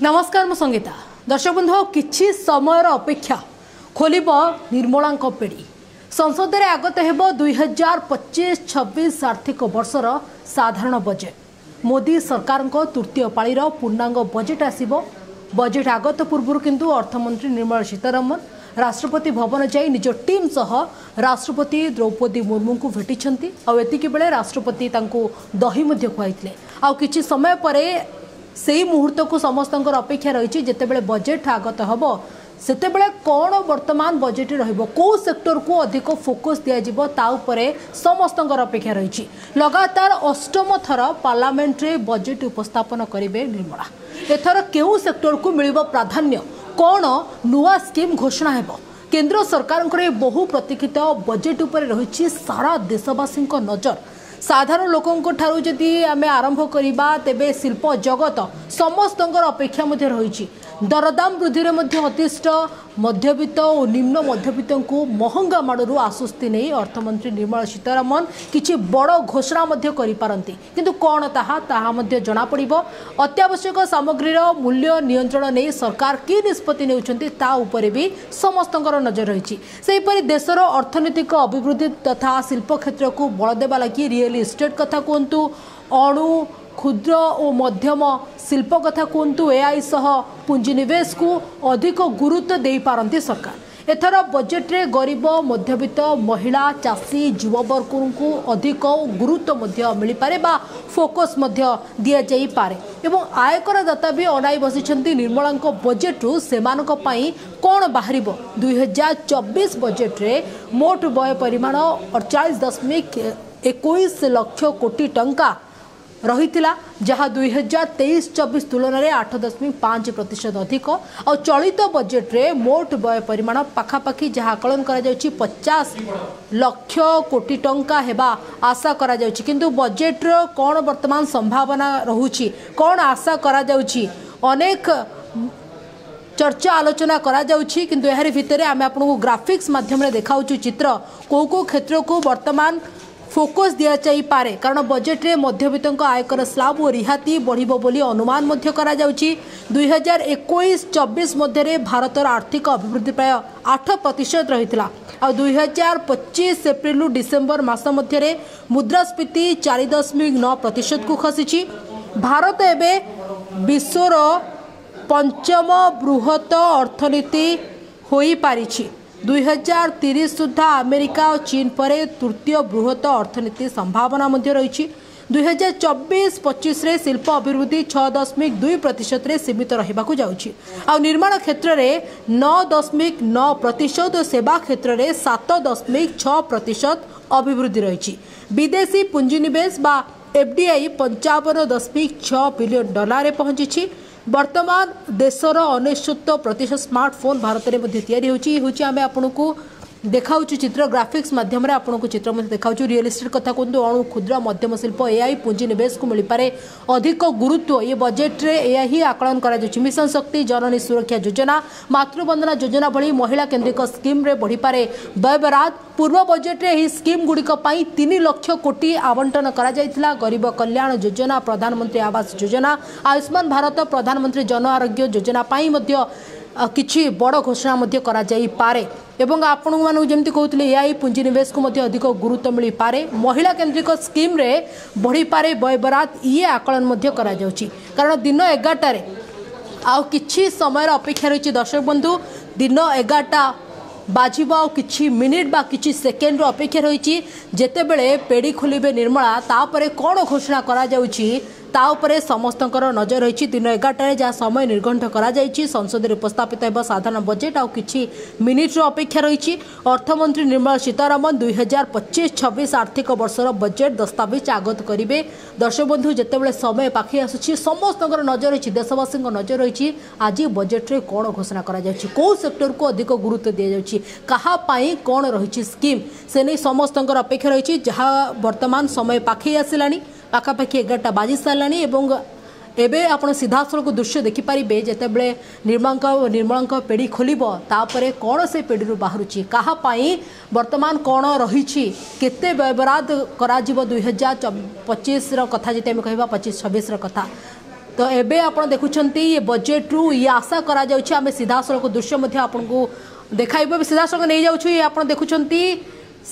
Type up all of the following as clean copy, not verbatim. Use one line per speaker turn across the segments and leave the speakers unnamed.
नमस्कार मु संगीता दर्शक बंधु किछि समय अपेक्षा खोल निर्मला पेढ़ी संसद में आगत हेब 2025-26 आर्थिक वर्षर साधारण बजेट मोदी सरकार तृतीय पाळीर पूर्णांग बजेट आसिबो। बजेट आगत पूर्व किंतु अर्थमंत्री निर्मला सीतारमण राष्ट्रपति भवन जाई निज टीम सह राष्ट्रपति द्रौपदी मुर्मू को भेटिछंती। एतिकी बेले राष्ट्रपति तांको दही मध्य खुआइथिले। आ किछि समय परे सेही मुहूर्त को समस्त अपेक्षा रही जितेबाला बजेट आगत हम सेतेबेले कौन वर्तमान बजेट रहिबो को सेक्टर को अधिक फोकस दिया ताऊपर समस्त अपेक्षा रही। लगातार अष्टम थर पार्लियामेंट रे बजेट उपस्थापन करेंगे निर्मला। एथर केउ सेक्टर को मिलिबो प्राधान्य कौन नुआ स्कीम घोषणा हेबो केंद्र सरकार बहु प्रतीक्षित बजेट उपर रही सारा देशवासी नजर। साधारण लोकों ठारू जदि आमे आरंभ करिबा तेबे शिल्प जगत समस्त अपेक्षा मध्य रही। दरदाम वृद्धि रे मध्य अतिष्ठ मध्यवित्त और निम्न मध्यवित्त को महंगा माड़ू आश्वस्ति नहीं अर्थमंत्री निर्मला सीतारमण किछि बड़ घोषणा मध्य करि पारंती किंतु कोन ताहा मध्य जणा पड़िबो। अत्यावश्यक सामग्रीर मूल्य नियंत्रण नहीं सरकार की निष्पत्ति नेउछंती ता उपरे भी समस्तंकर नजर रही। सेहीपरि देशर अर्थनैतिक अभिवृद्धि तथा शिल्प क्षेत्र को बल देबा लागि रियल इस्टेट कथा कहतु अणु क्षुद्र और मध्यम शिल्प कथा कहतु एआई सह पुंजीनिवेश को अधिक गुरुत्व दे पारंती सरकार। एथर बजेट रे गरीब मध्यवित्त महिला चाषी युववर्ग को अधिक गुरुत्व मिल पारे बा फोकस दिया जाई पारे एवं आयकर दाता भी अनाई बसिछंती निर्मला बजेट रु सेमानक पई कोन बाहरिबो। 2024 बजेट रे मोट व्यय परिमाण 48.21 लाख कोटी टंका रही जहाँ 2023-24 तुलन में 8.5% अधिक और चलित बजेट रे मोट व्यय परिमाण पाखापाखि जहाँ आकलन करा 50 लाख कोटी टंका हेबा आशा करा किंतु बजेट रो कौन वर्तमान संभावना रहुची कौन आशा करा अनेक चर्चा आलोचना करा जाउछि किंतु एहर भितरे आमे आपनको ग्राफिक्स माध्यम रे देखाउछु चित्र को क्षेत्र को वर्तमान फोकस दिया जाई पारे कारण बजेट रे मध्यवित्त आयकर स्लैब और रिहाती बढ़िबो बोली अनुमान मध्य करा जाउछि। 2021-24 मध्य भारतर आर्थिक अभिवृद्धि प्राय 8% रहितला और 2025 एप्रिल डिसेम्बर मास मध्य मुद्रास्फीति 4.9% को खसीछि। भारत एबे विश्वर पंचम बृहत अर्थनीति होई पारिछि। 2030 सुधा अमेरिका और चीन पर तृतीय बृहत अर्थनीति संभावना मध्य रही। 2024-25 रे शिल्प अभिवृद्धि 6.2% रे सीमित रहिबाकु जाउछि और निर्माण क्षेत्र रे 9.9% और सेवा क्षेत्र रे 7.6% अभिवृद्धि रही। विदेशी पुंजीनिवेश बा एफडीआई 55.6 बिलियन डॉलर रे पहुंची। वर्तमान देशर 69% स्मार्टफोन भारत में तैयारी होची आमे आपनको देखाऊँ चित्र ग्राफिक्स माध्यम रे आपनको चित्र में देखाऊँ रियल एस्टेट कथा कहतु अणु क्षुद्र मध्यम शिल्प एआई पुंजीनिवेश को मिल पारे अधिक गुरुत्व ये बजेट रे एया ही आकलन करा जाउछि। मिशन शक्ति जननी सुरक्षा योजना मातृवंदना योजना भली महिला केंद्रिक स्कीम रे बढ़ी पारे व्ययबराद। पूर्व बजेट रे ही स्कीम गुड़िक 3 लाख कोटी आवंटन करा जायतिला। गरीब कल्याण योजना प्रधानमंत्री आवास योजना आयुष्मान भारत प्रधानमंत्री जन आरोग्य योजना पाई मध्य किछि बड़ घोषणा मध्य करा जाई पारे एवं आपण मानू जेमती कहते एआई पुंजीनिवेश को मध्य अधिक गुरुत्व मिल पारे। महिला केंद्रिक स्कीम रे बढ़ी पारे व्ययबराद ये आकलन मध्य करा जाउछि कारण दिन 11 रे आउ किछि समय अपेक्षा रही। दर्शक बंधु दिन 11 बाजिबा किछि मिनिट बा किछि सेकेंड अपेक्षा रही जेतेबेले पेड़ी खोलिबे निर्मला तापरे कोन घोषणा करा जाउछि ताऊपर समस्त नजर रही। दिन 11 जहाँ समय निर्घंट करा जायछि संसद में उपस्थापित होगा साधारण बजेट आउ किछि मिनिट अपेक्षा रही। अर्थमंत्री निर्मला सीतारमण 2025-26 आर्थिक वर्षर बजेट दस्तावेज आगत करेंगे। दर्शक बंधु जितेबाला समय पाखे आसुछि समस्त नजर रही देशवासी नजर रही आज बजेट रे कौन घोषणा करा जायछि कौ सेक्टर को अधिक गुरुत्व दि जायछि कहा पाई कौन रही स्कीम से नहीं समस्त अपेक्षा रही जहाँ वर्तमान समय पाखे आसिलानी पाखापाखि 11टा बाजी सारानी एवं एबे आपण सीधासलख दृश्य देखिपारे जितेबाला निर्मला पेड़ी खोल तापर कौन से पेड़ी बाहर क्या वर्तमान कौन रही केते व्ययबराद कर 2025 कथा जी कह 25-26 कथा तो एबे आपण देखुछंती ये बजेट रु ये आशा करा जाउछि आमे सीधा सड़क दृश्य मध्ये आपनको देखाइबो सीधा सड़क नै जाउछि आपण देखुछंती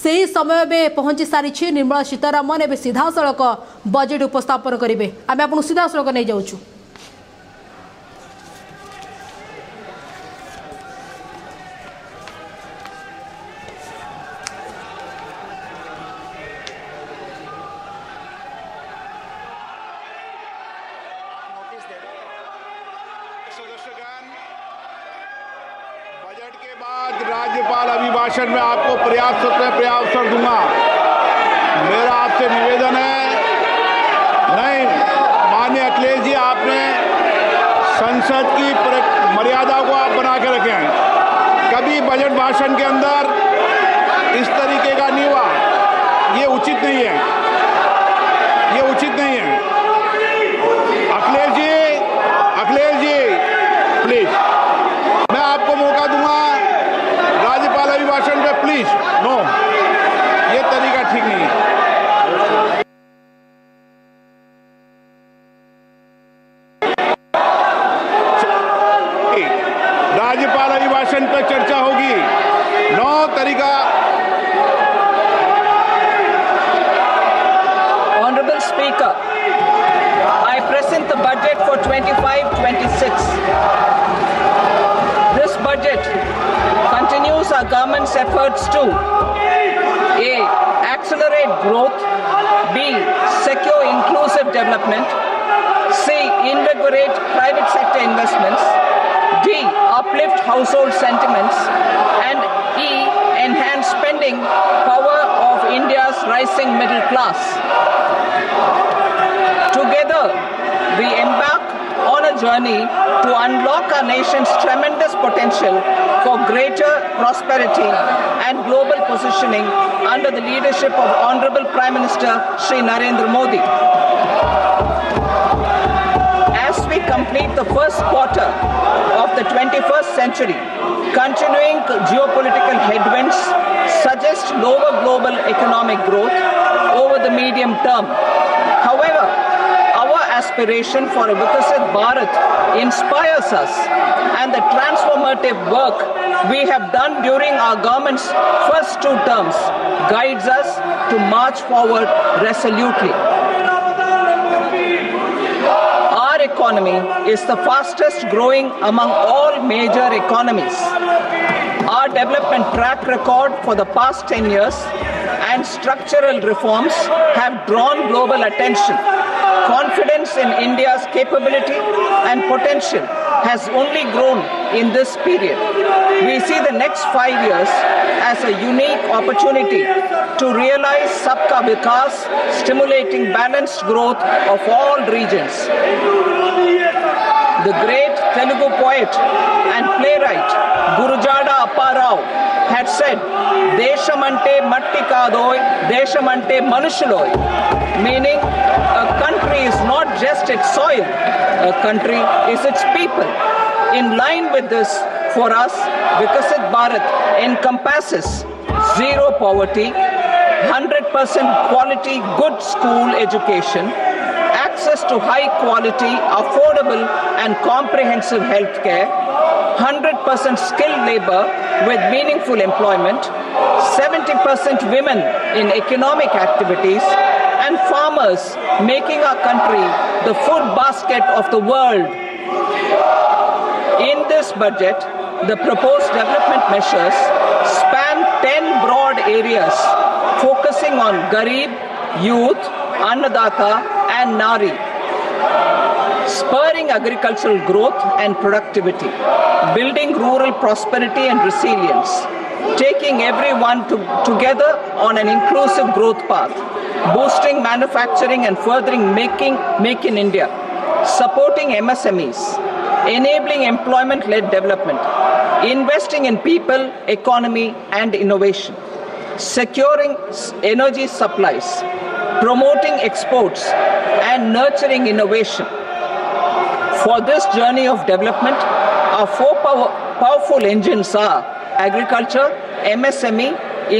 सही समय में पहुंची सारी निर्मला सीतारामन एवं सीधा सड़क बजेट उपस्थापन करेंगे आम आप सीधा सड़क नहीं जाऊँ
बजट के बाद राज्यपाल अभिभाषण में आपको पर्याप्त अवसर दूंगा। मेरा आपसे निवेदन है, नहीं माननीय अखिलेश जी, आपने संसद की मर्यादा को आप बना के रखे हैं। कभी बजट भाषण के अंदर इस तरीके का नहीं हुआ, ये उचित नहीं है, ये उचित नहीं है। अखिलेश जी प्लीज, मैं आपको मौका दूंगा राज्यपाल अभिभाषण पे, प्लीज। नो, ये तरीका ठीक नहीं है। राज्यपाल अभिभाषण पर चर्चा होगी, नो तरीका।
Honorable Speaker, I present the budget for 25-26. This budget continues our government's efforts to A. Accelerate growth, B. Secure inclusive development, C. Invigorate private sector investments, D. Uplift household sentiments, and E. Enhance spending power of India's rising middle class. Together, we embark on a journey to unlock our nation's tremendous potential for greater prosperity and global positioning under the leadership of Honorable Prime Minister Shri Narendra Modi. As we complete the first quarter of the 21st century, continuing geopolitical headwinds suggest lower global economic growth over the medium term. However, our aspiration for a Vikasit Bharat inspires us, and the transformative work we have done during our government's first 2 terms guides us to march forward resolutely. Our economy is the fastest growing among all major economies. Our development track record for the past 10 years and structural reforms have drawn global attention. Confidence in India's capability and potential has only grown in this period. We see the next 5 years as a unique opportunity to realize Sabka Vikas, stimulating balanced growth of all regions. The great Telugu poet and playwright Gurujada Apparao had said, "Deshamante matti kadoy, deshamante manushuloy," meaning a country is not just its soil, a country is its people. In line with this, for us, Vikasit Bharat encompasses zero poverty, 100% quality good school education, access to high quality, affordable and comprehensive health care, 100% skilled labor with meaningful employment, 70% women in economic activities, and farmers making our country the food basket of the world. In this budget, the proposed development measures span 10 broad areas focusing on Garib, youth, Annadata and Nari, spurring agricultural growth and productivity, building rural prosperity and resilience, taking everyone together on an inclusive growth path, boosting manufacturing and furthering Make in India, supporting MSMEs, enabling employment-led development, investing in people, economy and innovation, securing energy supplies, promoting exports and nurturing innovation. For this journey of development, our 4 powerful engines are agriculture, MSME,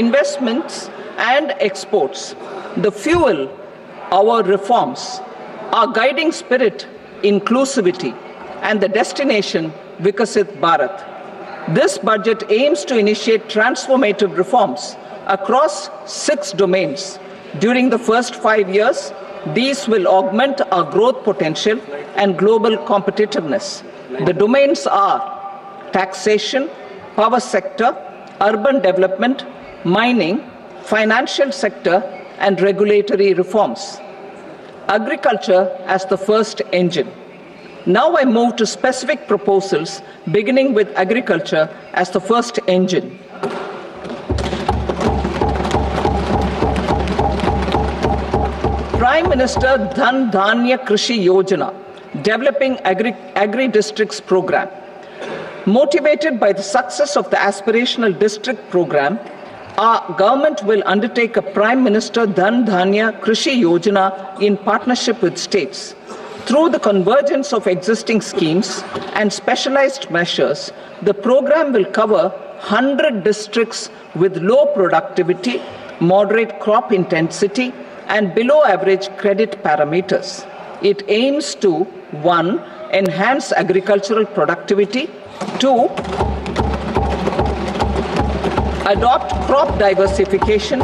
investments and exports. The fuel, our reforms. Our guiding spirit, inclusivity, and the destination Vikasit Bharat. This budget aims to initiate transformative reforms across 6 domains. During the first 5 years, these will augment our growth potential and global competitiveness. The domains are taxation, power sector, urban development, mining, financial sector, and regulatory reforms. Agriculture as the first engine. Now I move to specific proposals, beginning with agriculture as the first engine. Prime Minister Dhan Dhanya Krishi Yojana, Developing Agri-Districts Program. Motivated by the success of the Aspirational District Program, our government will undertake a Prime Minister Dhan Dhanya Krishi Yojana in partnership with states. Through the convergence of existing schemes and specialized measures, the program will cover 100 districts with low productivity, moderate crop intensity, and below average credit parameters. It aims to 1. Enhance agricultural productivity, 2. Adopt crop diversification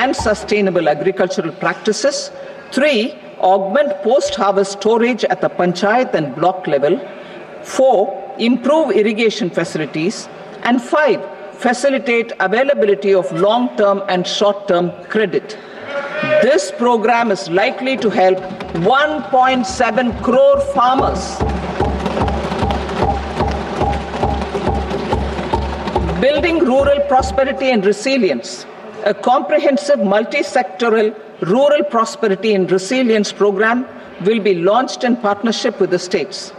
and sustainable agricultural practices, 3. Augment post-harvest storage at the panchayat and block level, 4. Improve irrigation facilities, and 5. Facilitate availability of long-term and short-term credit. This program is likely to help 1.7 crore farmers. Building rural prosperity and resilience. A comprehensive multi-sectoral rural prosperity and resilience program will be launched in partnership with the states.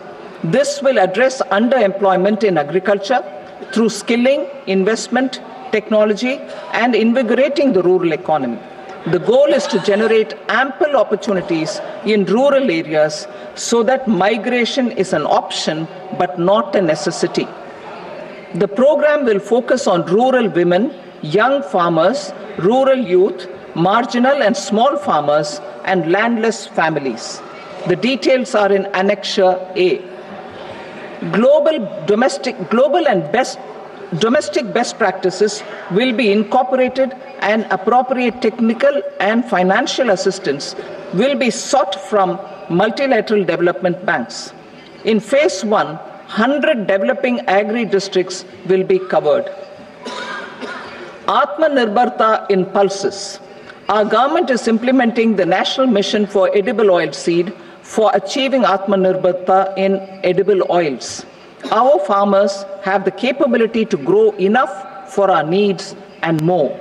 This will address underemployment in agriculture through skilling, investment, technology, and invigorating the rural economy. The goal is to generate ample opportunities in rural areas so that migration is an option but not a necessity. The program will focus on rural women, young farmers, rural youth, marginal and small farmers, and landless families. The details are in Annexure A. Domestic best practices will be incorporated, and appropriate technical and financial assistance will be sought from multilateral development banks. In Phase 1, 100 developing agri-districts will be covered. Atmanirbharta in pulses. Our government is implementing the National Mission for Edible Oilseed for achieving Atmanirbharta in edible oils. Our farmers have the capability to grow enough for our needs and more.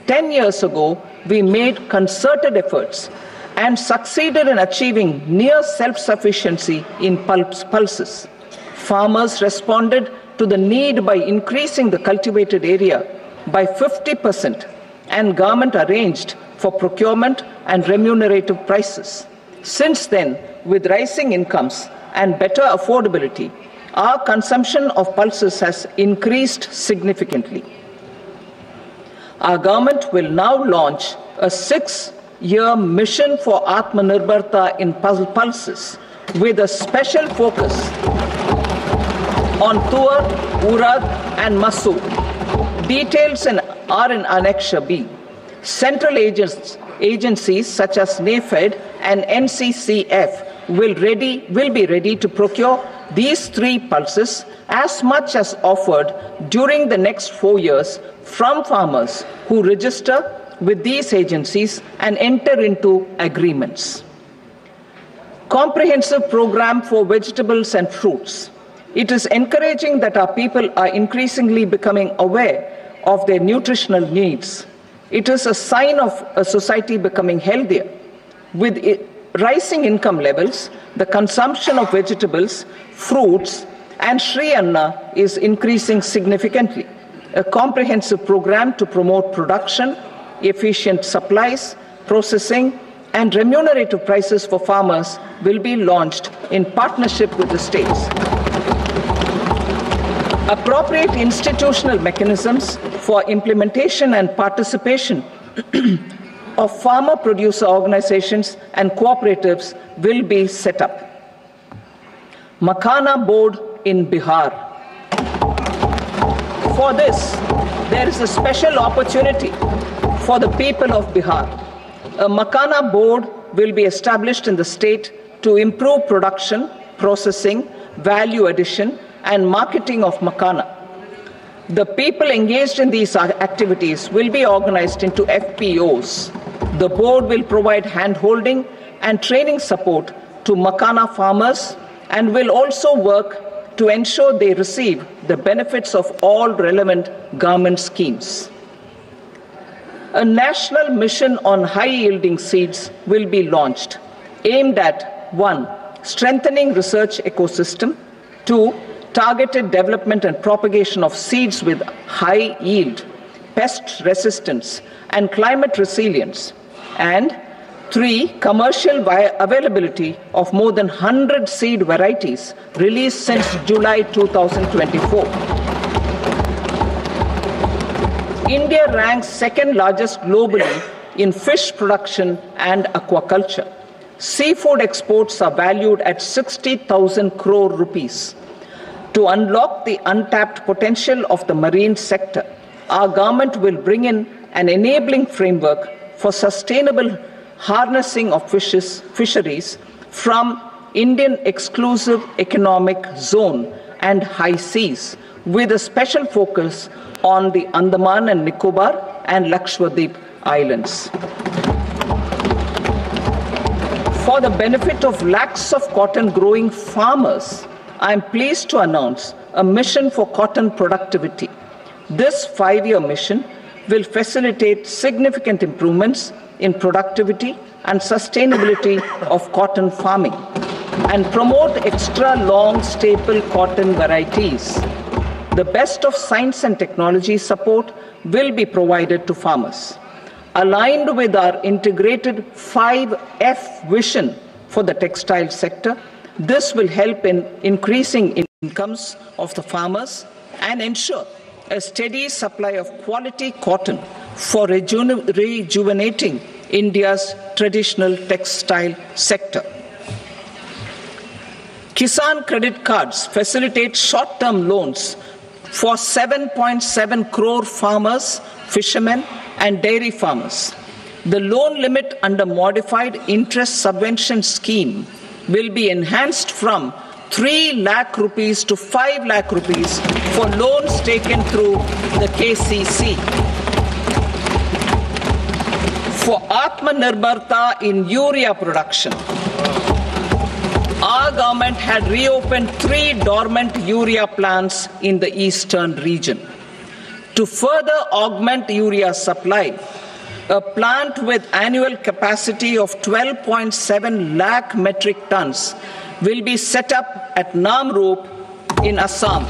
10 years ago, we made concerted efforts and succeeded in achieving near self-sufficiency in pulses. Farmers responded to the need by increasing the cultivated area by 50%, and government arranged for procurement and remunerative prices. Since then, with rising incomes and better affordability, our consumption of pulses has increased significantly. Our government will now launch a 6-year mission for Atmanirbharta in pulses with a special focus on Tur, Urad and Masoor. Details are in Annexure B. Central agencies such as NAFED and NCCF will be ready to procure these 3 pulses as much as offered during the next 4 years from farmers who register with these agencies and enter into agreements. Comprehensive program for vegetables and fruits. It is encouraging that our people are increasingly becoming aware of their nutritional needs. It is a sign of a society becoming healthier. With rising income levels, the consumption of vegetables, fruits, and Shri Anna is increasing significantly. A comprehensive program to promote production, efficient supplies, processing, and remunerative prices for farmers will be launched in partnership with the states. Appropriate institutional mechanisms for implementation and participation of farmer producer organizations and cooperatives will be set up. Makhana Board in Bihar. For this, there is a special opportunity for the people of Bihar. A Makhana Board will be established in the state to improve production, processing, value addition, and marketing of Makhana. The people engaged in these activities will be organized into FPOs. The board will provide hand-holding and training support to Makhana farmers and will also work to ensure they receive the benefits of all relevant government schemes. A national mission on high-yielding seeds will be launched, aimed at 1. Strengthening research ecosystem, 2. Targeted development and propagation of seeds with high yield, pest resistance, and climate resilience, and 3. Commercial availability of more than 100 seed varieties released since July 2024. India ranks second largest globally in fish production and aquaculture. Seafood exports are valued at 60,000 crore rupees. To unlock the untapped potential of the marine sector, our government will bring in an enabling framework for sustainable harnessing of fisheries from Indian exclusive economic zone and high seas, with a special focus on the Andaman and Nicobar and Lakshadweep Islands. For the benefit of lakhs of cotton growing farmers, I am pleased to announce a mission for cotton productivity. This 5-year mission will facilitate significant improvements in productivity and sustainability of cotton farming and promote extra long staple cotton varieties. The best of science and technology support will be provided to farmers. Aligned with our integrated 5F vision for the textile sector, this will help in increasing incomes of the farmers and ensure a steady supply of quality cotton for rejuvenating India's traditional textile sector. Kisan credit cards facilitate short-term loans for 7.7 crore farmers, fishermen, and dairy farmers. The loan limit under modified interest subvention scheme will be enhanced from 3 lakh rupees to 5 lakh rupees for loans taken through the KCC. For Atmanirbharta in urea production, our government had reopened 3 dormant urea plants in the eastern region. To further augment urea supply, a plant with annual capacity of 12.7 lakh metric tons will be set up at Namrup in Assam.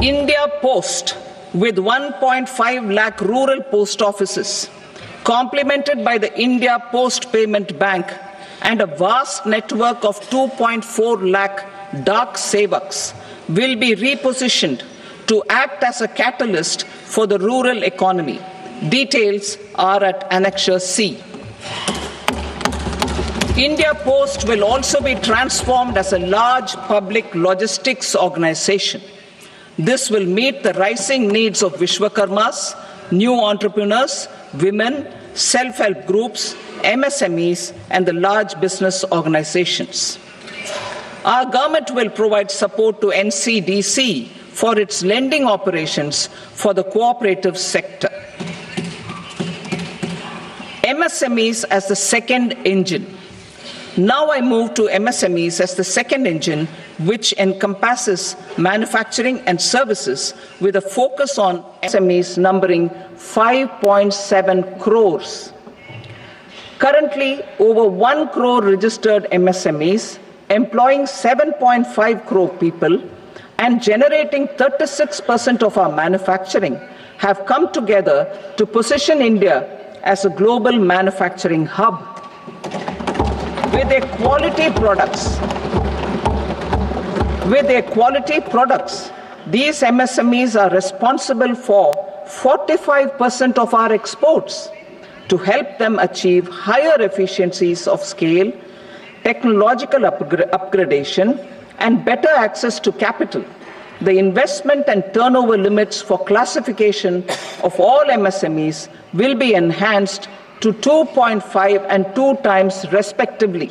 India Post, with 1.5 lakh rural post offices, complemented by the India Post Payment Bank and a vast network of 2.4 lakh Dak Sevaks, will be repositioned to act as a catalyst for the rural economy. Details are at Annexure C. India Post will also be transformed as a large public logistics organization. This will meet the rising needs of Vishwakarmas, new entrepreneurs, women, self-help groups, MSMEs, and the large business organizations. Our government will provide support to NCDC for its lending operations for the cooperative sector. MSMEs as the second engine. Now I move to MSMEs as the second engine, which encompasses manufacturing and services with a focus on MSMEs numbering 5.7 crores. Currently, over 1 crore registered MSMEs, employing 7.5 crore people and generating 36% of our manufacturing, have come together to position India as a global manufacturing hub. With their quality products, these MSMEs are responsible for 45% of our exports. to help them achieve higher efficiencies of scale, technological upgradation, and better access to capital. The investment and turnover limits for classification of all MSMEs will be enhanced to 2.5 and 2 times respectively.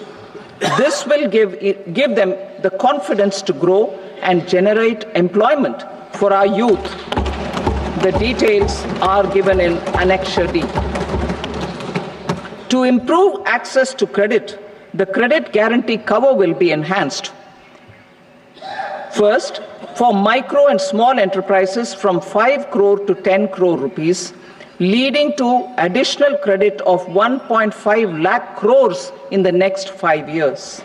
This will give them the confidence to grow and generate employment for our youth. The details are given in Annexure D. To improve access to credit, the credit guarantee cover will be enhanced. First, for micro and small enterprises from 5 crore to 10 crore rupees, leading to additional credit of 1.5 lakh crores in the next 5 years.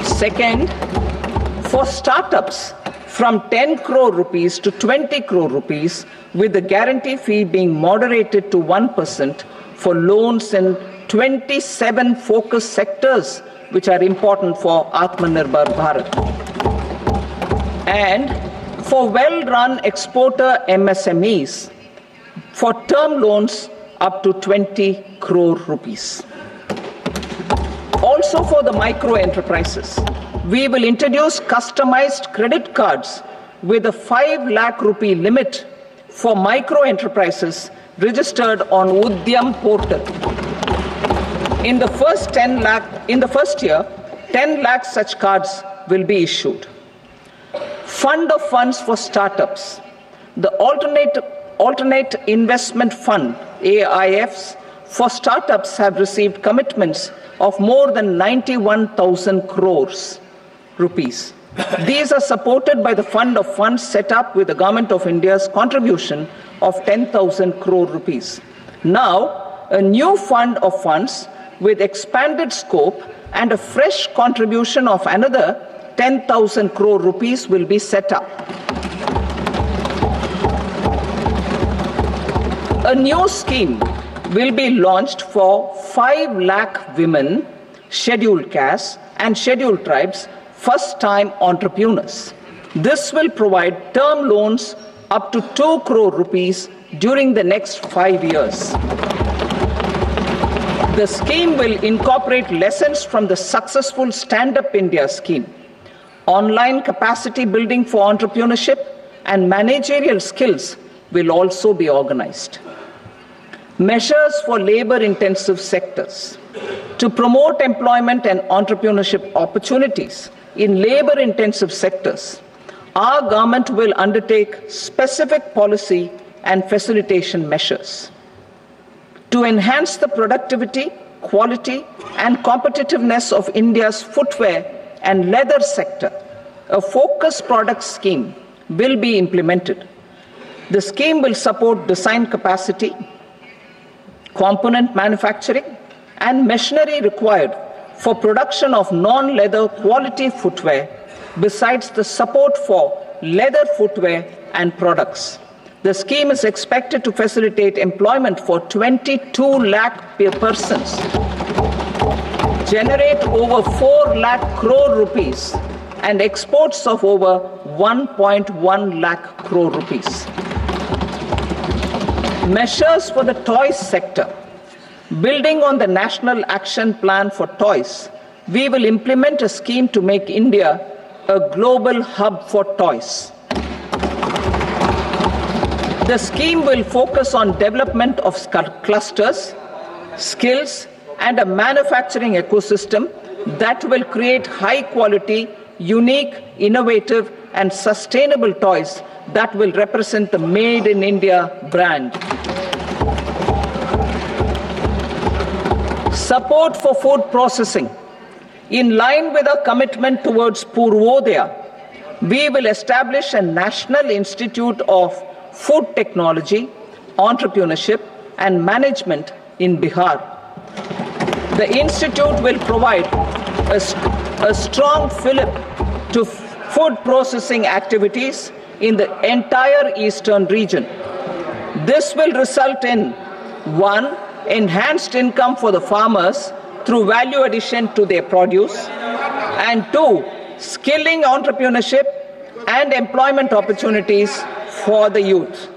Second, for startups from 10 crore rupees to 20 crore rupees, with the guarantee fee being moderated to 1% for loans in 27 focus sectors which are important for Atmanirbhar Bharat. And for well-run exporter MSMEs, for term loans up to 20 crore rupees. Also for the micro enterprises, we will introduce customized credit cards with a 5 lakh rupee limit for micro enterprises registered on Odia portal. In the first year, 10 lakh such cards will be issued. Fund of funds for startups. The alternate investment fund, AIFs, for startups have received commitments of more than 91,000 crores rupees. These are supported by the fund of funds set up with the Government of India's contribution of 10,000 crore rupees. Now, a new fund of funds with expanded scope and a fresh contribution of another 10,000 crore rupees will be set up. A new scheme will be launched for 5 lakh women, scheduled castes and scheduled tribes, first-time entrepreneurs. This will provide term loans up to 2 crore rupees during the next 5 years. The scheme will incorporate lessons from the successful Stand Up India scheme. Online capacity building for entrepreneurship and managerial skills will also be organized. Measures for labor-intensive sectors. To promote employment and entrepreneurship opportunities in labor-intensive sectors, our government will undertake specific policy and facilitation measures. To enhance the productivity, quality, and competitiveness of India's footwear and leather sector, a focused product scheme will be implemented. The scheme will support design capacity, component manufacturing, and machinery required for production of non-leather quality footwear, besides the support for leather footwear and products. The scheme is expected to facilitate employment for 22 lakh persons, generate over 4 lakh crore rupees, and exports of over 1.1 lakh crore rupees. Measures for the toys sector. Building on the National Action Plan for Toys, we will implement a scheme to make India a global hub for toys. The scheme will focus on development of clusters, skills, and a manufacturing ecosystem that will create high-quality, unique, innovative, and sustainable toys that will represent the Made in India brand. Support for food processing. In line with our commitment towards Odia, we will establish a National Institute of Food Technology, Entrepreneurship and Management in Bihar. The institute will provide a strong fillip to food processing activities in the entire eastern region. This will result in 1. Enhanced income for the farmers through value addition to their produce, and 2. Skilling entrepreneurship and employment opportunities for the youth.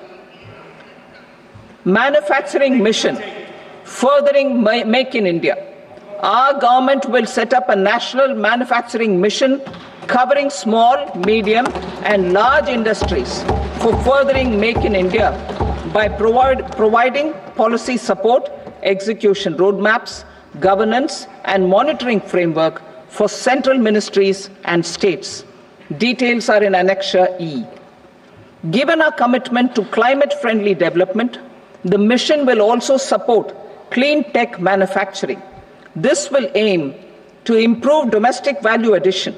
Manufacturing mission, furthering Make in India. Our government will set up a national manufacturing mission covering small, medium and large industries for furthering Make in India by providing policy support, execution roadmaps, governance and monitoring framework for central ministries and states. Details are in Annexure E. Given our commitment to climate-friendly development, the mission will also support clean tech manufacturing. This will aim to improve domestic value addition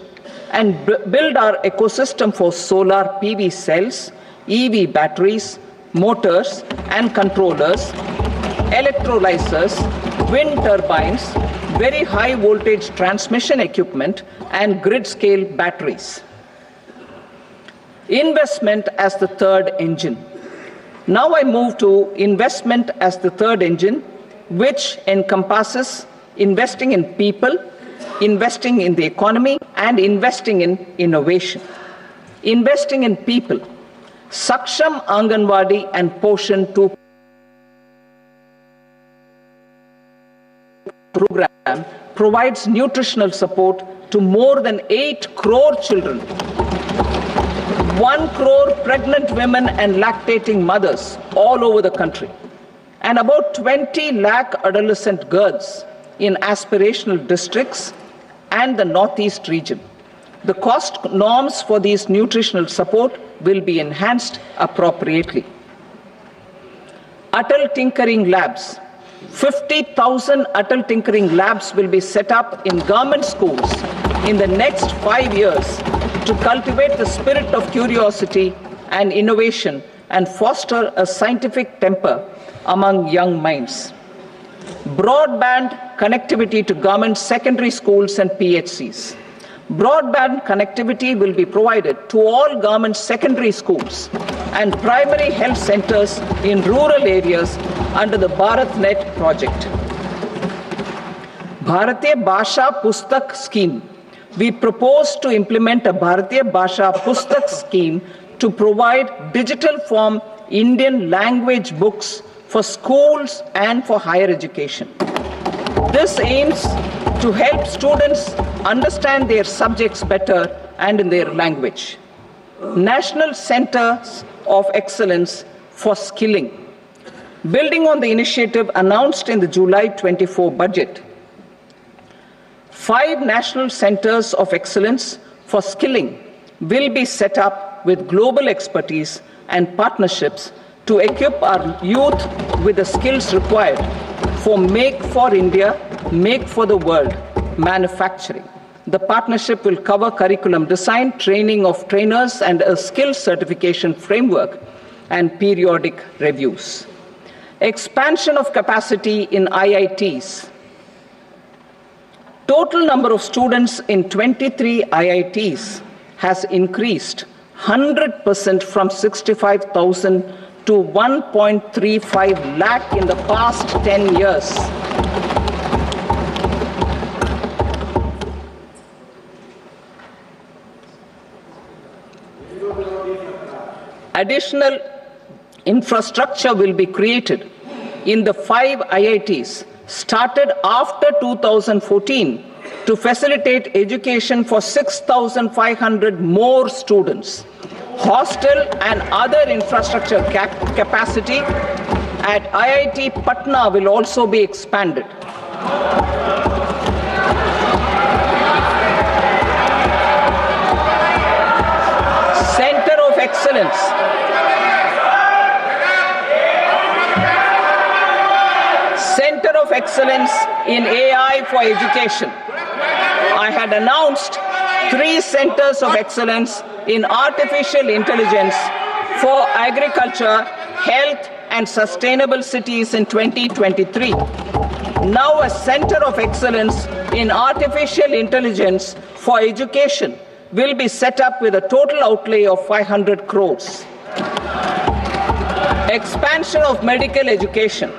and build our ecosystem for solar PV cells, EV batteries, motors and controllers, electrolyzers, wind turbines, very high voltage transmission equipment and grid-scale batteries. Investment as the third engine. Now I move to investment as the third engine, which encompasses investing in people, investing in the economy, and investing in innovation. Investing in people. Saksham Anganwadi and Poshan 2 program provides nutritional support to more than 8 crore children, 1 crore pregnant women and lactating mothers all over the country, and about 20 lakh adolescent girls in aspirational districts and the Northeast region. The cost norms for these nutritional support will be enhanced appropriately. Atal Tinkering Labs. 50,000 Atal Tinkering Labs will be set up in government schools in the next 5 years to cultivate the spirit of curiosity and innovation and foster a scientific temper among young minds. Broadband connectivity to government secondary schools and PHCs. Broadband connectivity will be provided to all government secondary schools and primary health centers in rural areas under the BharatNet project. Bharatiya Bhasha Pustak scheme. We propose to implement a Bharatiya Bhasha Pustak scheme to provide digital form Indian language books for schools and for higher education. This aims to help students understand their subjects better and in their language. National Centers of Excellence for Skilling. Building on the initiative announced in the July 24 budget, 5 national centers of excellence for skilling will be set up with global expertise and partnerships to equip our youth with the skills required for Make for India, Make for the World manufacturing. The partnership will cover curriculum design, training of trainers, and a skills certification framework and periodic reviews. Expansion of capacity in IITs. Total number of students in 23 IITs has increased 100% from 65,000 to 1.35 lakh in the past 10 years. Additional infrastructure will be created in the 5 IITs started after 2014 to facilitate education for 6,500 more students. Hostel and other infrastructure capacity at IIT Patna will also be expanded. Center of Excellence. Center of Excellence in AI for Education. I had announced 3 centers of excellence in artificial intelligence for agriculture, health, and sustainable cities in 2023. Now a center of excellence in artificial intelligence for education will be set up with a total outlay of 500 crores. Expansion of medical education.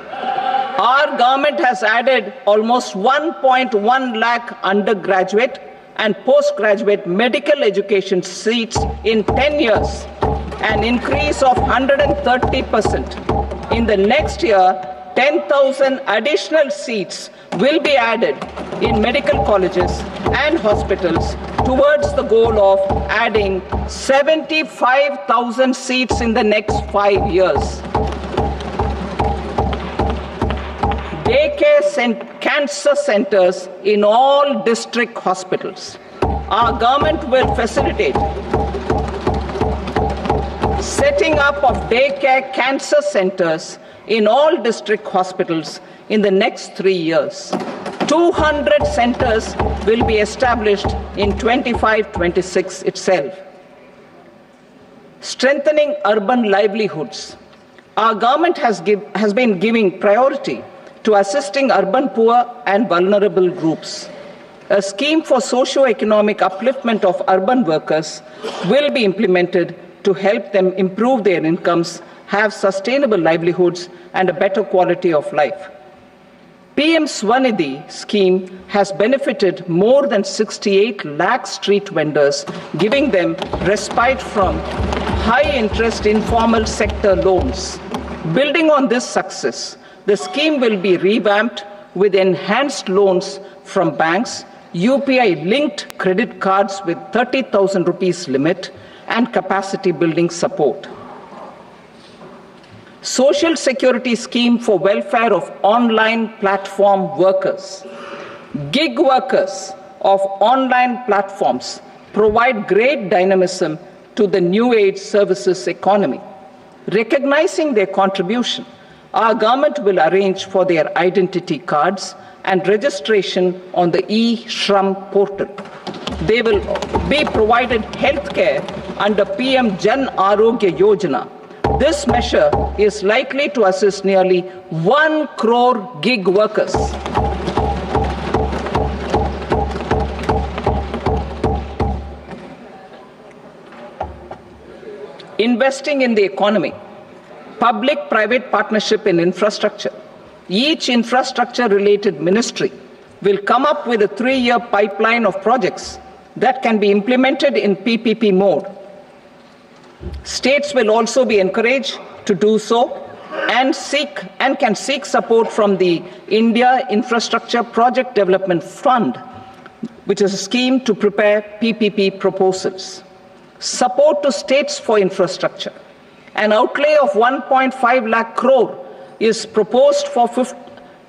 Our government has added almost 1.1 lakh undergraduate and postgraduate medical education seats in 10 years, an increase of 130%. In the next year, 10,000 additional seats will be added in medical colleges and hospitals towards the goal of adding 75,000 seats in the next 5 years. Daycare cancer centers in all district hospitals. Our government will facilitate setting up of daycare cancer centers in all district hospitals in the next 3 years. 200 centers will be established in 25-26 itself. Strengthening urban livelihoods. Our government has been giving priority to assisting urban poor and vulnerable groups. A scheme for socio-economic upliftment of urban workers will be implemented to help them improve their incomes, have sustainable livelihoods, and a better quality of life. PM Swanidhi scheme has benefited more than 68 lakh street vendors, giving them respite from high-interest informal sector loans. Building on this success, the scheme will be revamped with enhanced loans from banks, UPI-linked credit cards with 30,000 rupees limit, and capacity building support. Social Security Scheme for welfare of online platform workers. Gig workers of online platforms provide great dynamism to the new age services economy. Recognizing their contribution, our government will arrange for their identity cards and registration on the e-Shram portal. They will be provided healthcare under PM Jan Arogya Yojana. This measure is likely to assist nearly 1 crore gig workers. Investing in the economy. Public-private partnership in infrastructure. Each infrastructure-related ministry will come up with a 3-year pipeline of projects that can be implemented in PPP mode. States will also be encouraged to do so and can seek support from the India Infrastructure Project Development Fund, which is a scheme to prepare PPP proposals. Support to states for infrastructure. An outlay of 1.5 lakh crore is proposed for the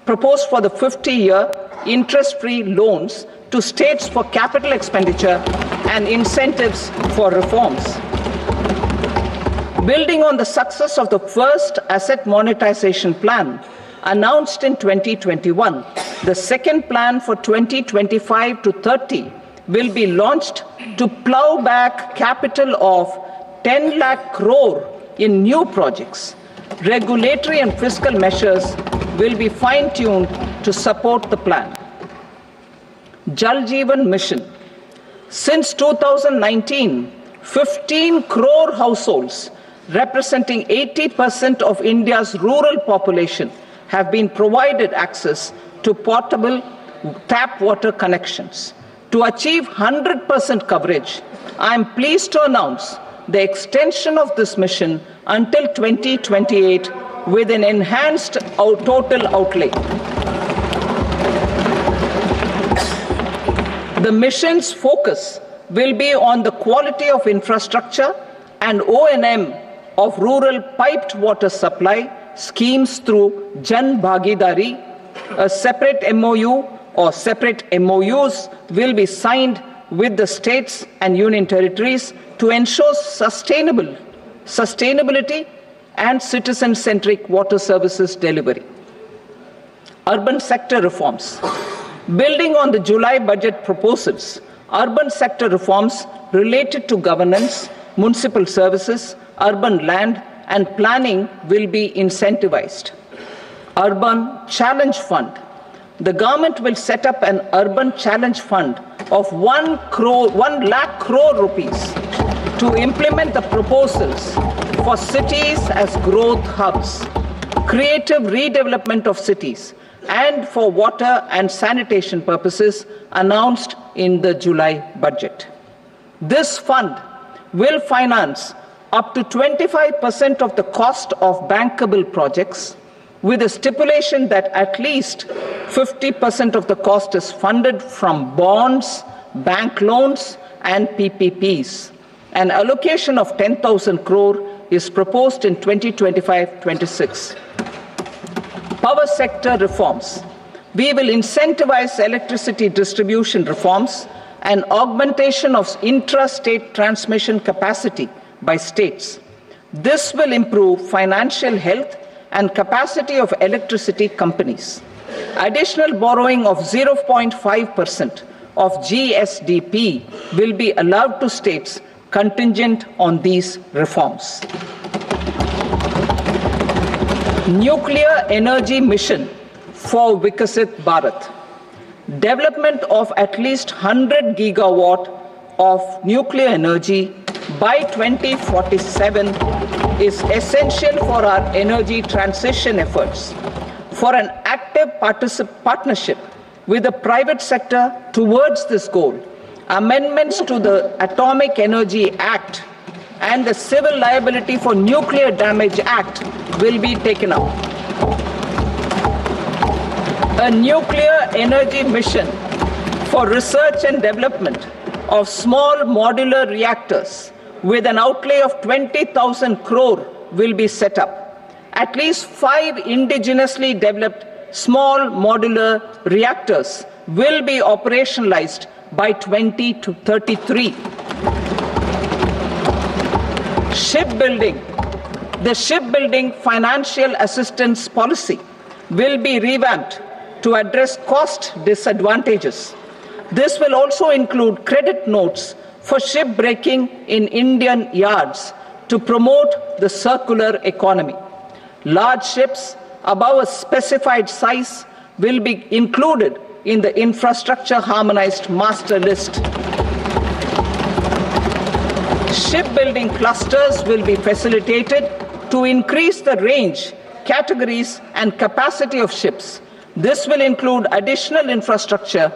50-year interest-free loans to states for capital expenditure and incentives for reforms. Building on the success of the first asset monetization plan announced in 2021, the second plan for 2025 to 30 will be launched to plow back capital of 10 lakh crore in new projects. Regulatory and fiscal measures will be fine-tuned to support the plan. Jal Jeevan Mission. Since 2019, 15 crore households representing 80% of India's rural population have been provided access to portable tap water connections. To achieve 100% coverage, I am pleased to announce the extension of this mission until 2028 with an enhanced total outlay. The mission's focus will be on the quality of infrastructure and O&M of rural piped water supply schemes through Jan Bhagidari. A separate MOU or separate MOUs will be signed with the states and union territories to ensure sustainability and citizen-centric water services delivery. Urban sector reforms. Building on the July budget proposals, urban sector reforms related to governance, municipal services, urban land and planning will be incentivized. Urban Challenge Fund. The government will set up an Urban Challenge Fund of 1 lakh crore rupees to implement the proposals for cities as growth hubs, creative redevelopment of cities, and for water and sanitation purposes announced in the July budget. This fund will finance up to 25% of the cost of bankable projects, with a stipulation that at least 50% of the cost is funded from bonds, bank loans, and PPPs. An allocation of 10,000 crore is proposed in 2025-26. Power sector reforms. We will incentivize electricity distribution reforms and augmentation of intra-state transmission capacity by states. This will improve financial health and capacity of electricity companies. Additional borrowing of 0.5% of GSDP will be allowed to states contingent on these reforms. Nuclear energy mission for Vikasit Bharat. Development of at least 100 gigawatt of nuclear energy by 2047 is essential for our energy transition efforts. For an active partnership with the private sector towards this goal, amendments to the Atomic Energy Act and the Civil Liability for Nuclear Damage Act will be taken up. A nuclear energy mission for research and development of small modular reactors with an outlay of 20,000 crore will be set up. At least 5 indigenously developed small modular reactors will be operationalized by 2033. Shipbuilding. The shipbuilding financial assistance policy will be revamped to address cost disadvantages. This will also include credit notes for shipbreaking in Indian yards to promote the circular economy. Large ships above a specified size will be included in the infrastructure harmonized master list. Shipbuilding clusters will be facilitated to increase the range, categories, and capacity of ships. This will include additional infrastructure,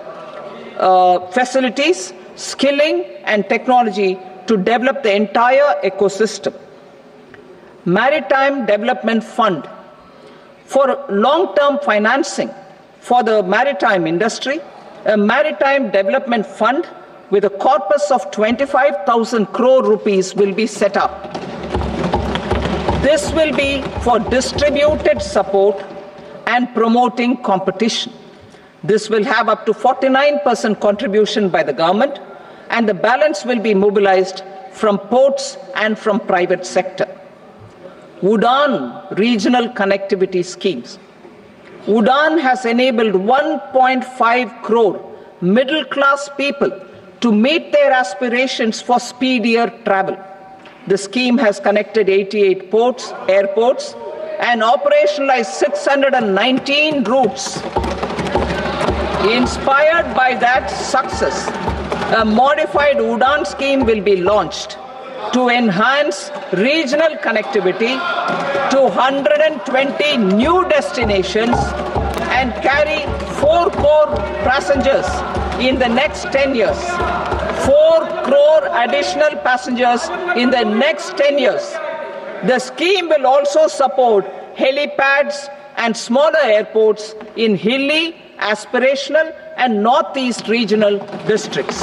facilities, skilling, and technology to develop the entire ecosystem. Maritime Development Fund. For long-term financing for the maritime industry, a Maritime Development Fund with a corpus of 25,000 crore rupees will be set up. This will be for distributed support and promoting competition. This will have up to 49% contribution by the government, and the balance will be mobilized from ports and from private sector. Udan regional connectivity schemes. Udan has enabled 1.5 crore middle-class people to meet their aspirations for speedier travel. The scheme has connected 88 airports, and operationalized 619 routes. Inspired by that success, a modified Udan scheme will be launched to enhance regional connectivity to 120 new destinations and carry 4 crore passengers in the next 10 years. 4 crore additional passengers in the next 10 years. The scheme will also support helipads and smaller airports in hilly, aspirational, and northeast regional districts.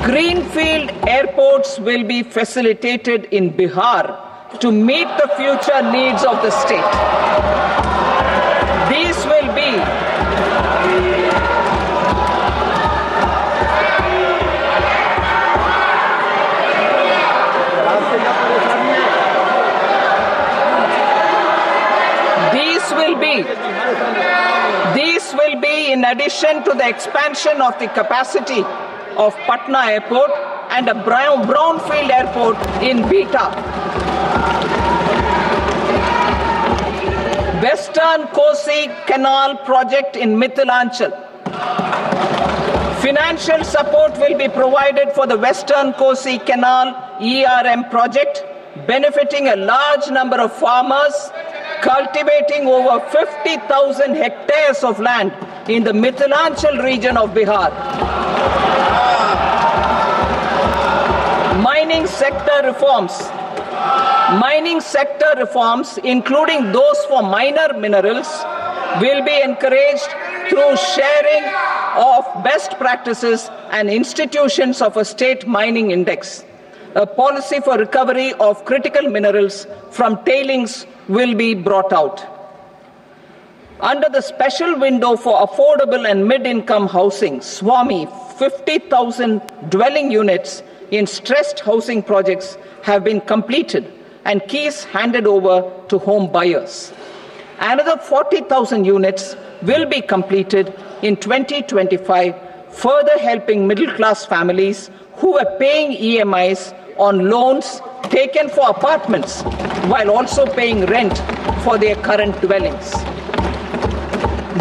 Greenfield airports will be facilitated in Bihar to meet the future needs of the state. These will be in addition to the expansion of the capacity of Patna Airport and a brownfield airport in Beta. Western Kosi Canal project in Mithilanchal. Financial support will be provided for the Western Kosi Canal ERM project, benefiting a large number of farmers, cultivating over 50,000 hectares of land in the Mithilanchal region of Bihar. Mining Mining sector reforms, including those for minor minerals, will be encouraged through sharing of best practices and institutions of a state mining index. A policy for recovery of critical minerals from tailings will be brought out. Under the special window for affordable and mid-income housing, SWAMI, 50,000 dwelling units in stressed housing projects have been completed and keys handed over to home buyers. Another 40,000 units will be completed in 2025, further helping middle-class families who are paying EMIs on loans taken for apartments while also paying rent for their current dwellings.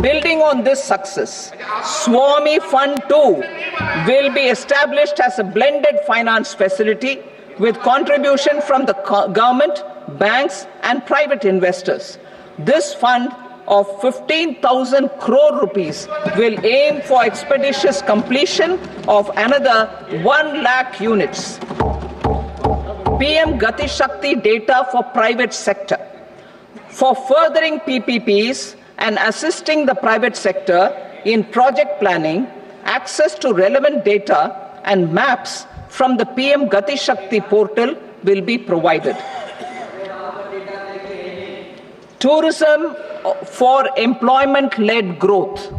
Building on this success, SWAMI Fund 2 will be established as a blended finance facility with contribution from the government, banks and private investors. This fund of 15,000 crore rupees will aim for expeditious completion of another 1 lakh units. PM Gati Shakti data for private sector. For furthering PPPs and assisting the private sector in project planning, access to relevant data and maps from the PM Gati Shakti portal will be provided. Tourism for employment-led growth.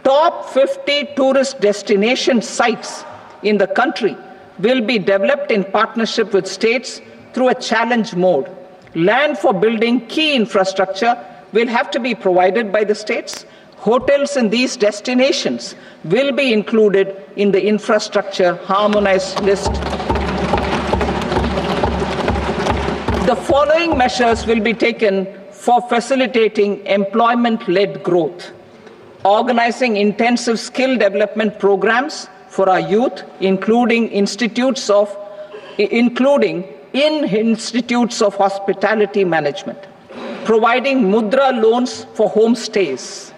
Top 50 tourist destination sites in the country will be developed in partnership with states through a challenge mode. Land for building key infrastructure will have to be provided by the states. Hotels in these destinations will be included in the infrastructure harmonized list. The following measures will be taken for facilitating employment-led growth. Organizing intensive skill development programs for our youth, including in institutes of hospitality management. Providing mudra loans for homestays.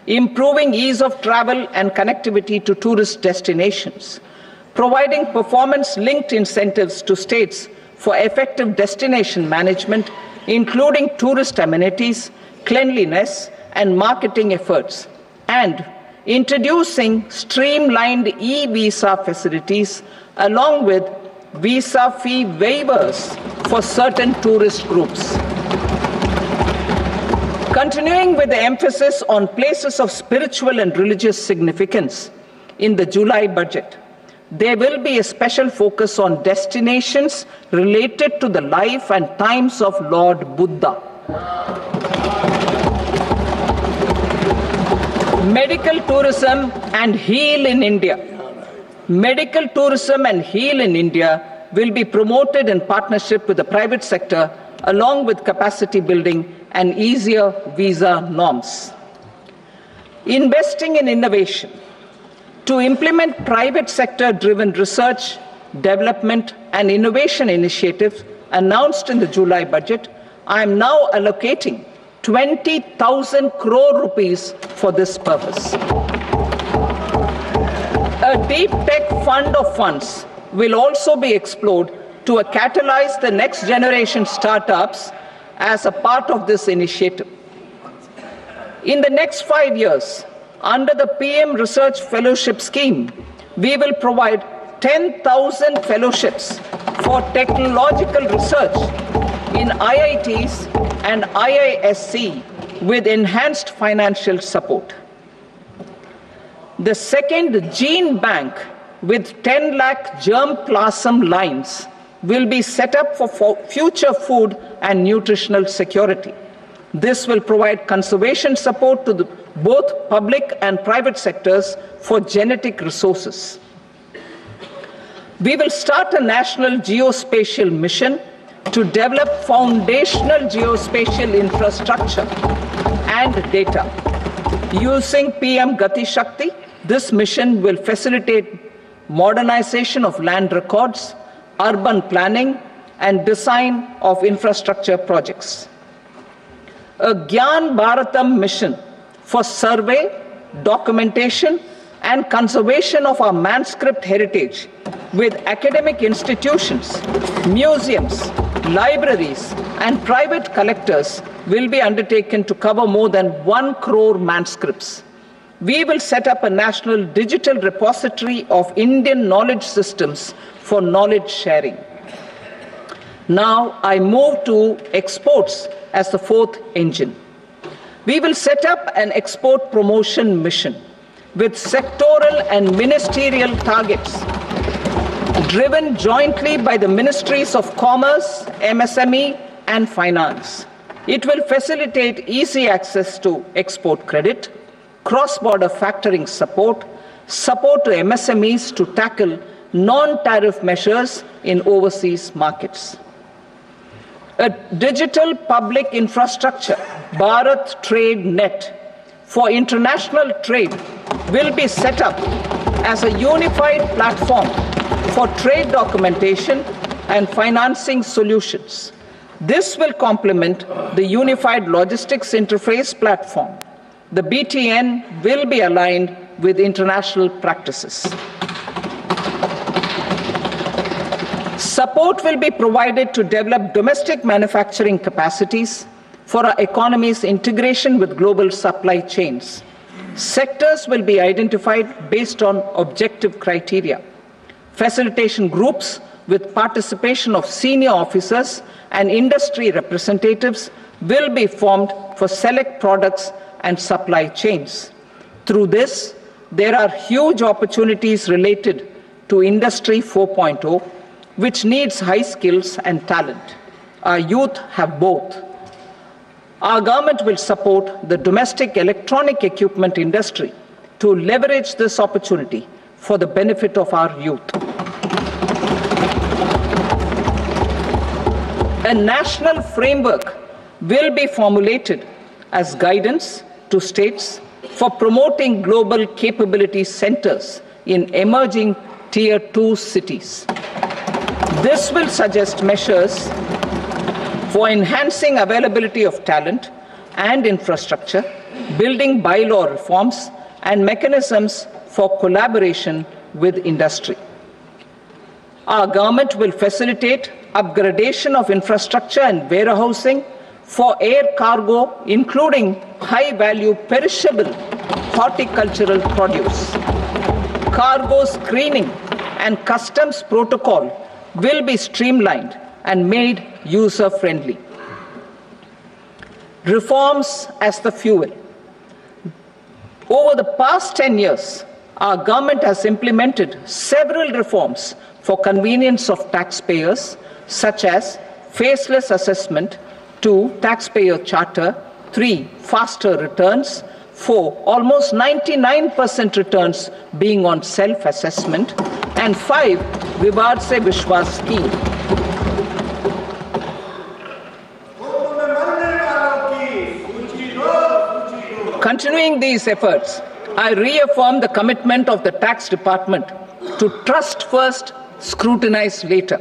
Improving ease of travel and connectivity to tourist destinations. Providing performance-linked incentives to states for effective destination management, including tourist amenities, cleanliness, and marketing efforts. And introducing streamlined e-visa facilities along with visa fee waivers for certain tourist groups. Continuing with the emphasis on places of spiritual and religious significance, in the July budget, there will be a special focus on destinations related to the life and times of Lord Buddha. Medical tourism and heal in India. Medical tourism and heal in India will be promoted in partnership with the private sector along with capacity building and easier visa norms. Investing in innovation. To implement private sector-driven research, development and innovation initiatives announced in the July budget, I am now allocating 20,000 crore rupees for this purpose. A deep tech fund of funds will also be explored to catalyze the next generation startups as a part of this initiative. In the next 5 years, under the PM Research Fellowship Scheme, we will provide 10,000 fellowships for technological research in IITs and IISc with enhanced financial support. The second gene bank with 10 lakh germplasm lines will be set up for future food and nutritional security. This will provide conservation support to both public and private sectors for genetic resources. We will start a national geospatial mission to develop foundational geospatial infrastructure and data. Using PM Gati Shakti, this mission will facilitate modernization of land records, urban planning, and design of infrastructure projects. A Gyan Bharatam mission for survey, documentation, and conservation of our manuscript heritage with academic institutions, museums, libraries, and private collectors will be undertaken to cover more than 1 crore manuscripts. We will set up a national digital repository of Indian knowledge systems for knowledge sharing. Now I move to exports as the fourth engine. We will set up an export promotion mission with sectoral and ministerial targets driven jointly by the Ministries of Commerce, MSME, and Finance. It will facilitate easy access to export credit, cross-border factoring support, support to MSMEs to tackle non-tariff measures in overseas markets. A digital public infrastructure, Bharat Trade Net, for international trade will be set up as a unified platform for trade documentation and financing solutions. This will complement the Unified Logistics Interface platform. The BTN will be aligned with international practices. Support will be provided to develop domestic manufacturing capacities for our economy's integration with global supply chains. Sectors will be identified based on objective criteria. Facilitation groups with participation of senior officers and industry representatives will be formed for select products and supply chains. Through this, there are huge opportunities related to Industry 4.0, which needs high skills and talent. Our youth have both. Our government will support the domestic electronic equipment industry to leverage this opportunity for the benefit of our youth. A national framework will be formulated as guidance to states for promoting global capability centers in emerging Tier 2 cities. This will suggest measures for enhancing availability of talent and infrastructure, building bylaw reforms, and mechanisms for collaboration with industry. Our government will facilitate upgradation of infrastructure and warehousing for air cargo, including high-value perishable horticultural produce. Cargo screening and customs protocol will be streamlined and made user-friendly. Reforms as the fuel. Over the past 10 years, our government has implemented several reforms for convenience of taxpayers, such as faceless assessment, 2, taxpayer charter, 3, faster returns, 4, almost 99% returns being on self-assessment, and 5, Vivad Se Vishwas scheme. Continuing these efforts, I reaffirm the commitment of the Tax Department to trust first, scrutinize later.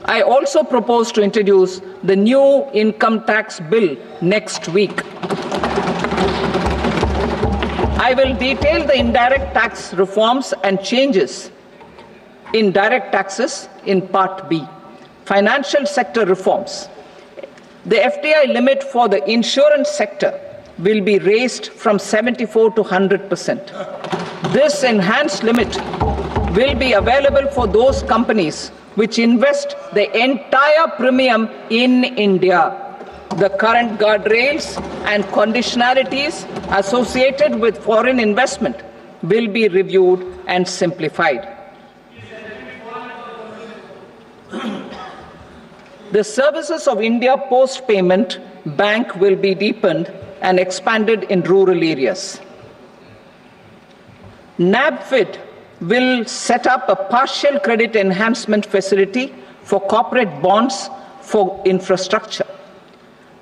I also propose to introduce the new income tax bill next week. I will detail the indirect tax reforms and changes in direct taxes in Part B. Financial sector reforms. The FDI limit for the insurance sector will be raised from 74 to 100%. This enhanced limit will be available for those companies which invest the entire premium in India. The current guardrails and conditionalities associated with foreign investment will be reviewed and simplified. The services of India Post Payment Bank will be deepened and expanded in rural areas. NABFID will set up a partial credit enhancement facility for corporate bonds for infrastructure.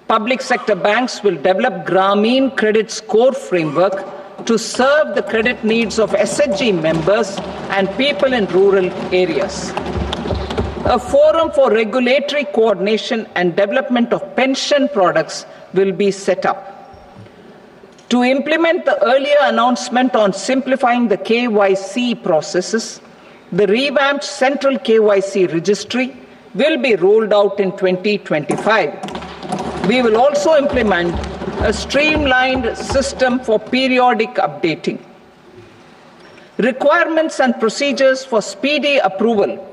Public sector banks will develop Grameen Credit Score framework to serve the credit needs of SHG members and people in rural areas. A forum for regulatory coordination and development of pension products will be set up. To implement the earlier announcement on simplifying the KYC processes, The revamped central KYC registry will be rolled out in 2025. We will also implement a streamlined system for periodic updating. Requirements and procedures for speedy approval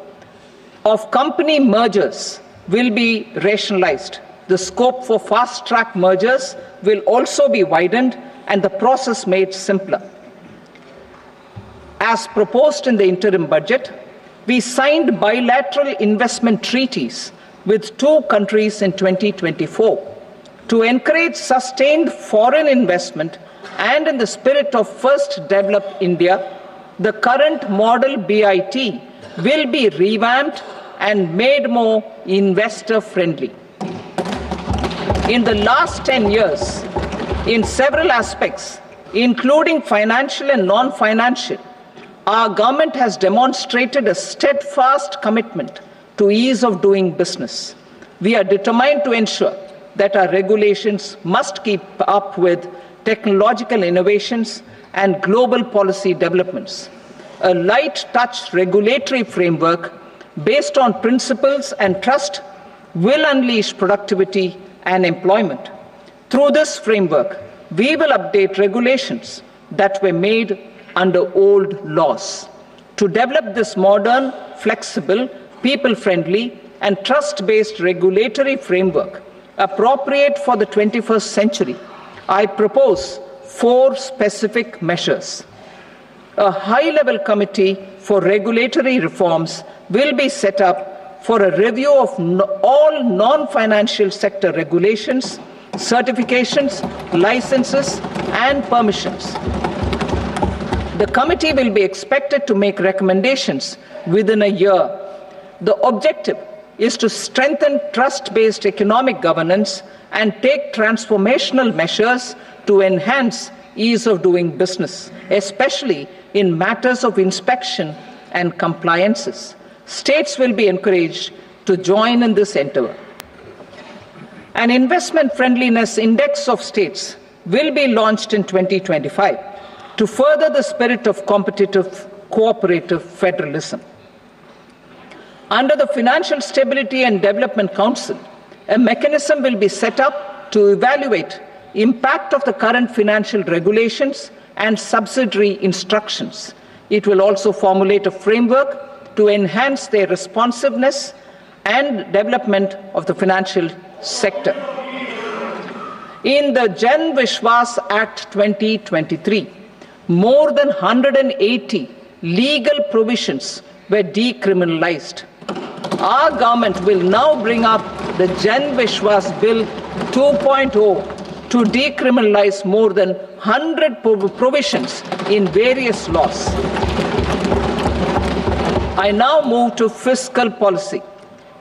of company mergers will be rationalized. The scope for fast-track mergers will also be widened and the process made simpler. As proposed in the interim budget, we signed bilateral investment treaties with 2 countries in 2024 to encourage sustained foreign investment, and in the spirit of First Develop India, the current model BIT will be revamped and made more investor-friendly. In the last 10 years, in several aspects, including financial and non-financial, our government has demonstrated a steadfast commitment to ease of doing business. We are determined to ensure that our regulations must keep up with technological innovations and global policy developments. A light-touch regulatory framework based on principles and trust will unleash productivity and employment. Through this framework, we will update regulations that were made under old laws. To develop this modern, flexible, people-friendly, and trust-based regulatory framework appropriate for the 21st century, I propose 4 specific measures. A high-level committee for regulatory reforms will be set up for a review of all non-financial sector regulations, certifications, licenses, and permissions. The committee will be expected to make recommendations within a year. The objective is to strengthen trust-based economic governance and take transformational measures to enhance ease of doing business, especially in matters of inspection and compliances. States will be encouraged to join in this endeavor. An investment friendliness index of states will be launched in 2025 to further the spirit of competitive, cooperative federalism. Under the Financial Stability and Development Council, a mechanism will be set up to evaluate impact of the current financial regulations and subsidiary instructions. It will also formulate a framework to enhance their responsiveness and development of the financial sector. In the Jan Vishwas Act 2023, more than 180 legal provisions were decriminalized. Our government will now bring up the Jan Vishwas Bill 2.0 to decriminalize more than 100 provisions in various laws. I now move to fiscal policy.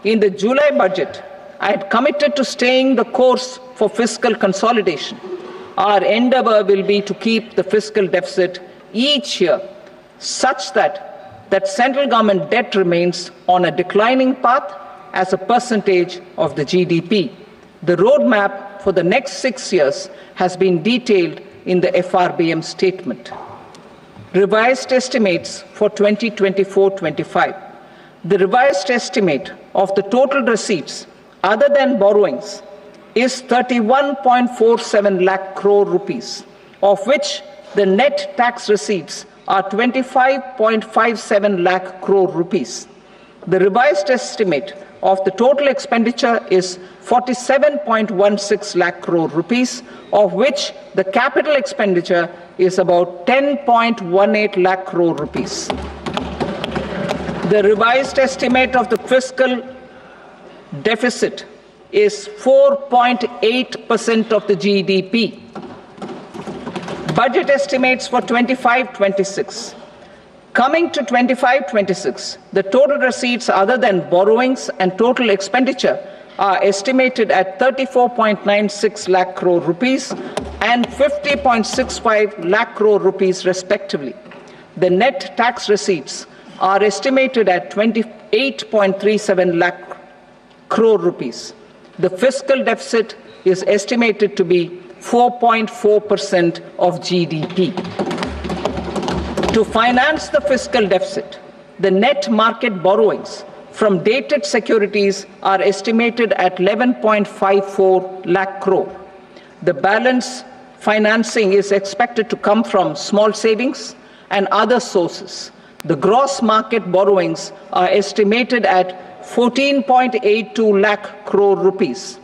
In the July budget, I had committed to staying the course for fiscal consolidation. Our endeavor will be to keep the fiscal deficit each year such that central government debt remains on a declining path as a percentage of the GDP. The roadmap for the next 6 years has been detailed in the FRBM statement. Revised estimates for 2024-25. The revised estimate of the total receipts other than borrowings is 31.47 lakh crore rupees, of which the net tax receipts are 25.57 lakh crore rupees. The revised estimate of the total expenditure is 47.16 lakh crore rupees, of which the capital expenditure is about 10.18 lakh crore rupees. The revised estimate of the fiscal deficit is 4.8% of the GDP. Budget estimates for 25-26. Coming to 25-26, the total receipts other than borrowings and total expenditure are estimated at 34.96 lakh crore rupees and 50.65 lakh crore rupees respectively. The net tax receipts are estimated at 28.37 lakh crore rupees. The fiscal deficit is estimated to be 4.4% of GDP. To finance the fiscal deficit, the net market borrowings from dated securities are estimated at 11.54 lakh crore. The balance financing is expected to come from small savings and other sources. The gross market borrowings are estimated at 14.82 lakh crore rupees.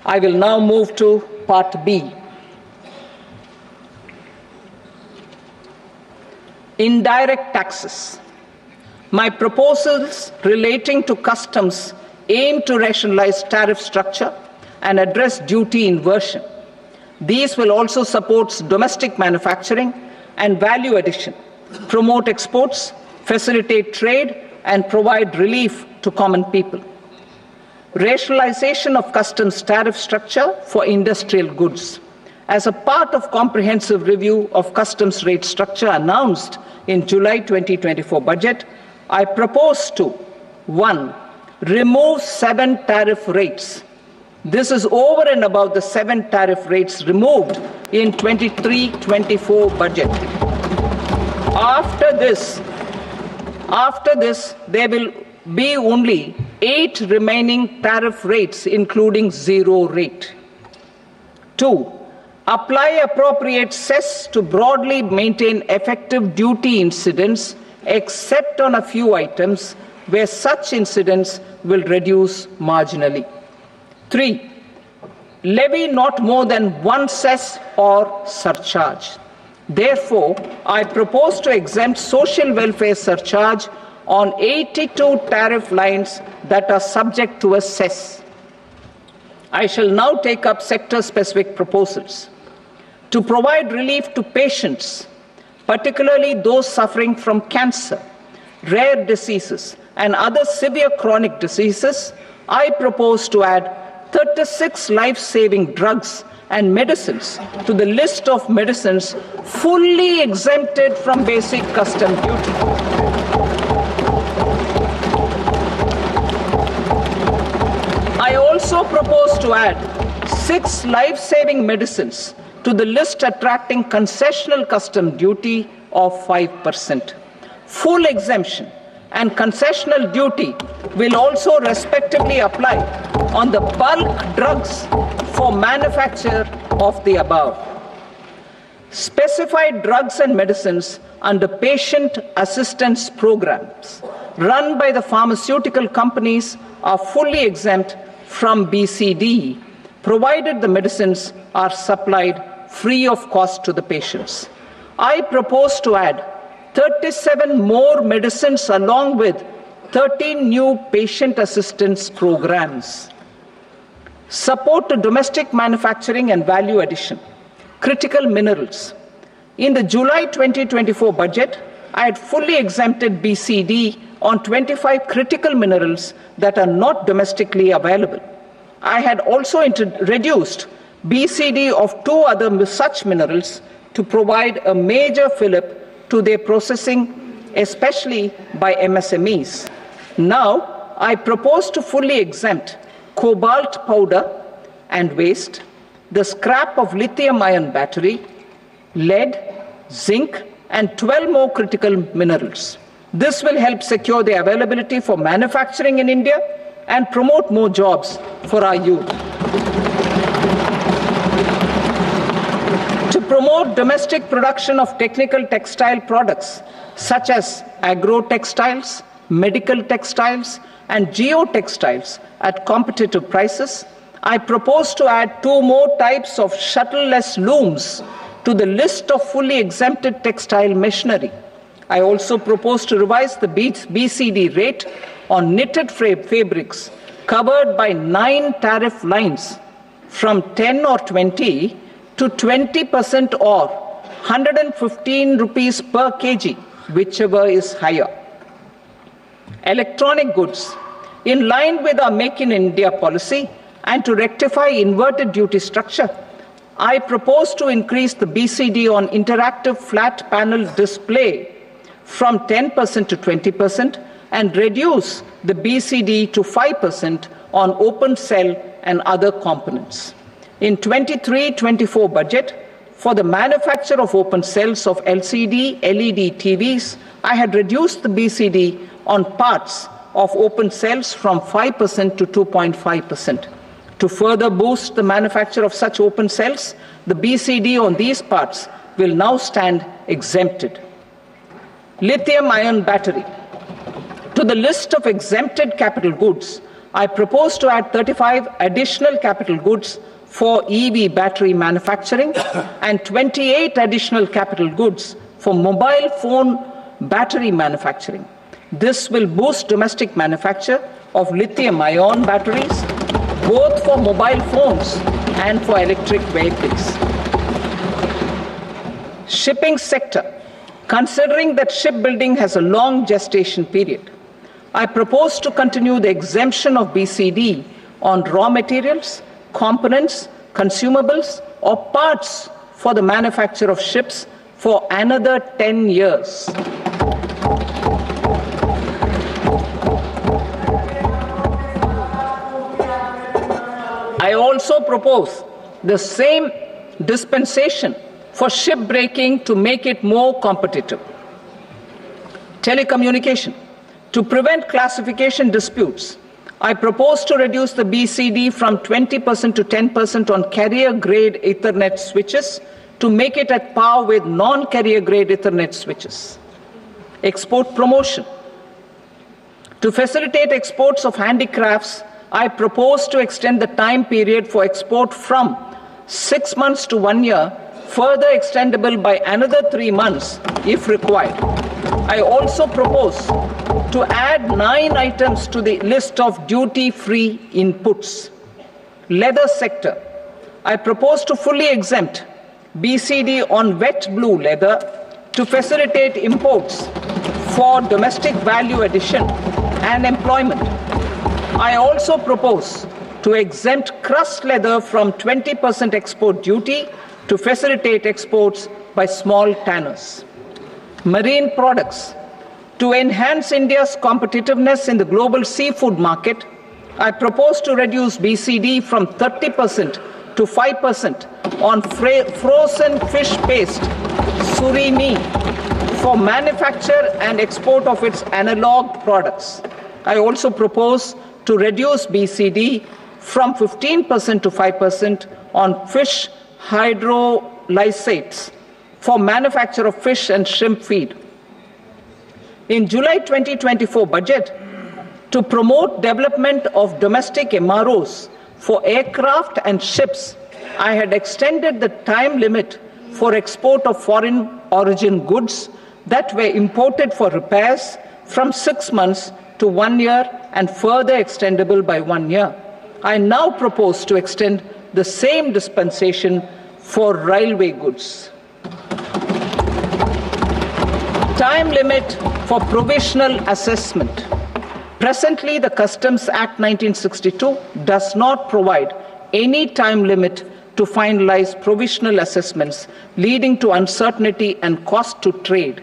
I will now move to Part B. Indirect taxes. My proposals relating to customs aim to rationalize tariff structure and address duty inversion. These will also support domestic manufacturing and value addition, promote exports, facilitate trade, and provide relief to common people. Rationalization of customs tariff structure for industrial goods. As a part of comprehensive review of customs rate structure announced in July 2024 budget, I propose to 1. Remove 7 tariff rates. This is over and above the 7 tariff rates removed in 23-24 budget. After this, there will be only 8 remaining tariff rates, including 0 rate. 2. Apply appropriate cess to broadly maintain effective duty incidence, except on a few items where such incidence will reduce marginally. 3. Levy not more than 1 cess or surcharge. Therefore, I propose to exempt social welfare surcharge on 82 tariff lines that are subject to a cess. I shall now take up sector-specific proposals. To provide relief to patients, particularly those suffering from cancer, rare diseases, and other severe chronic diseases, I propose to add 36 life-saving drugs and medicines to the list of medicines fully exempted from basic custom duty. I also propose to add 6 life-saving medicines to the list attracting concessional custom duty of 5%. Full exemption and concessional duty will also respectively apply on the bulk drugs for manufacture of the above. Specified drugs and medicines under patient assistance programs run by the pharmaceutical companies are fully exempt from BCD, provided the medicines are supplied free of cost to the patients. I propose to add 37 more medicines along with 13 new patient assistance programs. Support to domestic manufacturing and value addition. Critical minerals. In the July 2024 budget, I had fully exempted BCD on 25 critical minerals that are not domestically available. I had also reduced BCD of 2 other such minerals to provide a major fillip to their processing, especially by MSMEs. Now, I propose to fully exempt cobalt powder and waste, the scrap of lithium-ion battery, lead, zinc, and 12 more critical minerals. This will help secure their availability for manufacturing in India and promote more jobs for our youth. To promote domestic production of technical textile products such as agro-textiles, medical textiles, and geotextiles at competitive prices, I propose to add 2 more types of shuttle-less looms to the list of fully exempted textile machinery. I also propose to revise the BCD rate on knitted fabrics covered by 9 tariff lines from 10 or 20 to 20% or 115 rupees per kg, whichever is higher. Electronic goods. In line with our Make in India policy and to rectify inverted duty structure, I propose to increase the BCD on interactive flat panel display from 10% to 20% and reduce the BCD to 5% on open cell and other components. In 23-24 budget, For the manufacture of open cells of LCD, LED TVs, I had reduced the BCD on parts of open cells from 5% to 2.5%. To further boost the manufacture of such open cells, the BCD on these parts will now stand exempted. Lithium-ion battery. To the list of exempted capital goods, I propose to add 35 additional capital goods for EV battery manufacturing and 28 additional capital goods for mobile phone battery manufacturing. This will boost domestic manufacture of lithium-ion batteries, both for mobile phones and for electric vehicles. Shipping sector. Considering that shipbuilding has a long gestation period, I propose to continue the exemption of BCD on raw materials, components, consumables, or parts for the manufacture of ships for another 10 years. I also propose the same dispensation for shipbreaking to make it more competitive. Telecommunication. To prevent classification disputes, I propose to reduce the BCD from 20% to 10% on carrier-grade Ethernet switches to make it at par with non-carrier-grade Ethernet switches. Export promotion. To facilitate exports of handicrafts, I propose to extend the time period for export from 6 months to 1 year, further extendable by another 3 months if required. I also propose to add 9 items to the list of duty-free inputs. Leather sector. I propose to fully exempt BCD on wet blue leather to facilitate imports for domestic value addition and employment. I also propose to exempt crust leather from 20% export duty to facilitate exports by small tanners. Marine products. To enhance India's competitiveness in the global seafood market, I propose to reduce BCD from 30% to 5% on frozen fish paste, surimi, for manufacture and export of its analog products. I also propose to reduce BCD from 15% to 5% on fish hydrolysates for manufacture of fish and shrimp feed. In July 2024 budget, to promote development of domestic MROs for aircraft and ships, I had extended the time limit for export of foreign origin goods that were imported for repairs from 6 months to 1 year and further extendable by 1 year. I now propose to extend the same dispensation for railway goods. Time limit for provisional assessment. Presently, the Customs Act 1962 does not provide any time limit to finalize provisional assessments, leading to uncertainty and cost to trade.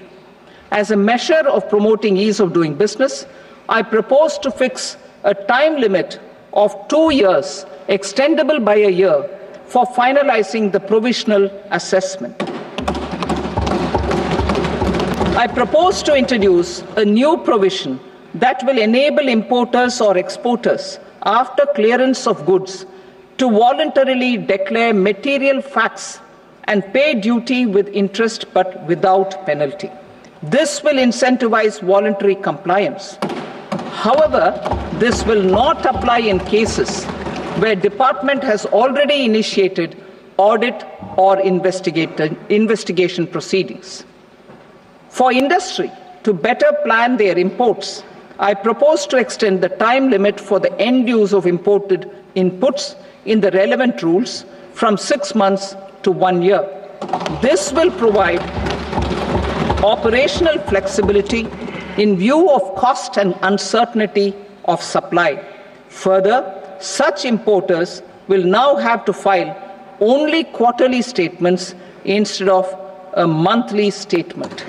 As a measure of promoting ease of doing business, I propose to fix a time limit of 2 years, extendable by a year, for finalizing the provisional assessment. I propose to introduce a new provision that will enable importers or exporters, after clearance of goods, to voluntarily declare material facts and pay duty with interest but without penalty. This will incentivize voluntary compliance. However, this will not apply in cases where department has already initiated audit or investigation proceedings. For industry to better plan their imports, I propose to extend the time limit for the end use of imported inputs in the relevant rules from 6 months to 1 year. This will provide operational flexibility in view of cost and uncertainty of supply. Further, such importers will now have to file only quarterly statements instead of a monthly statement.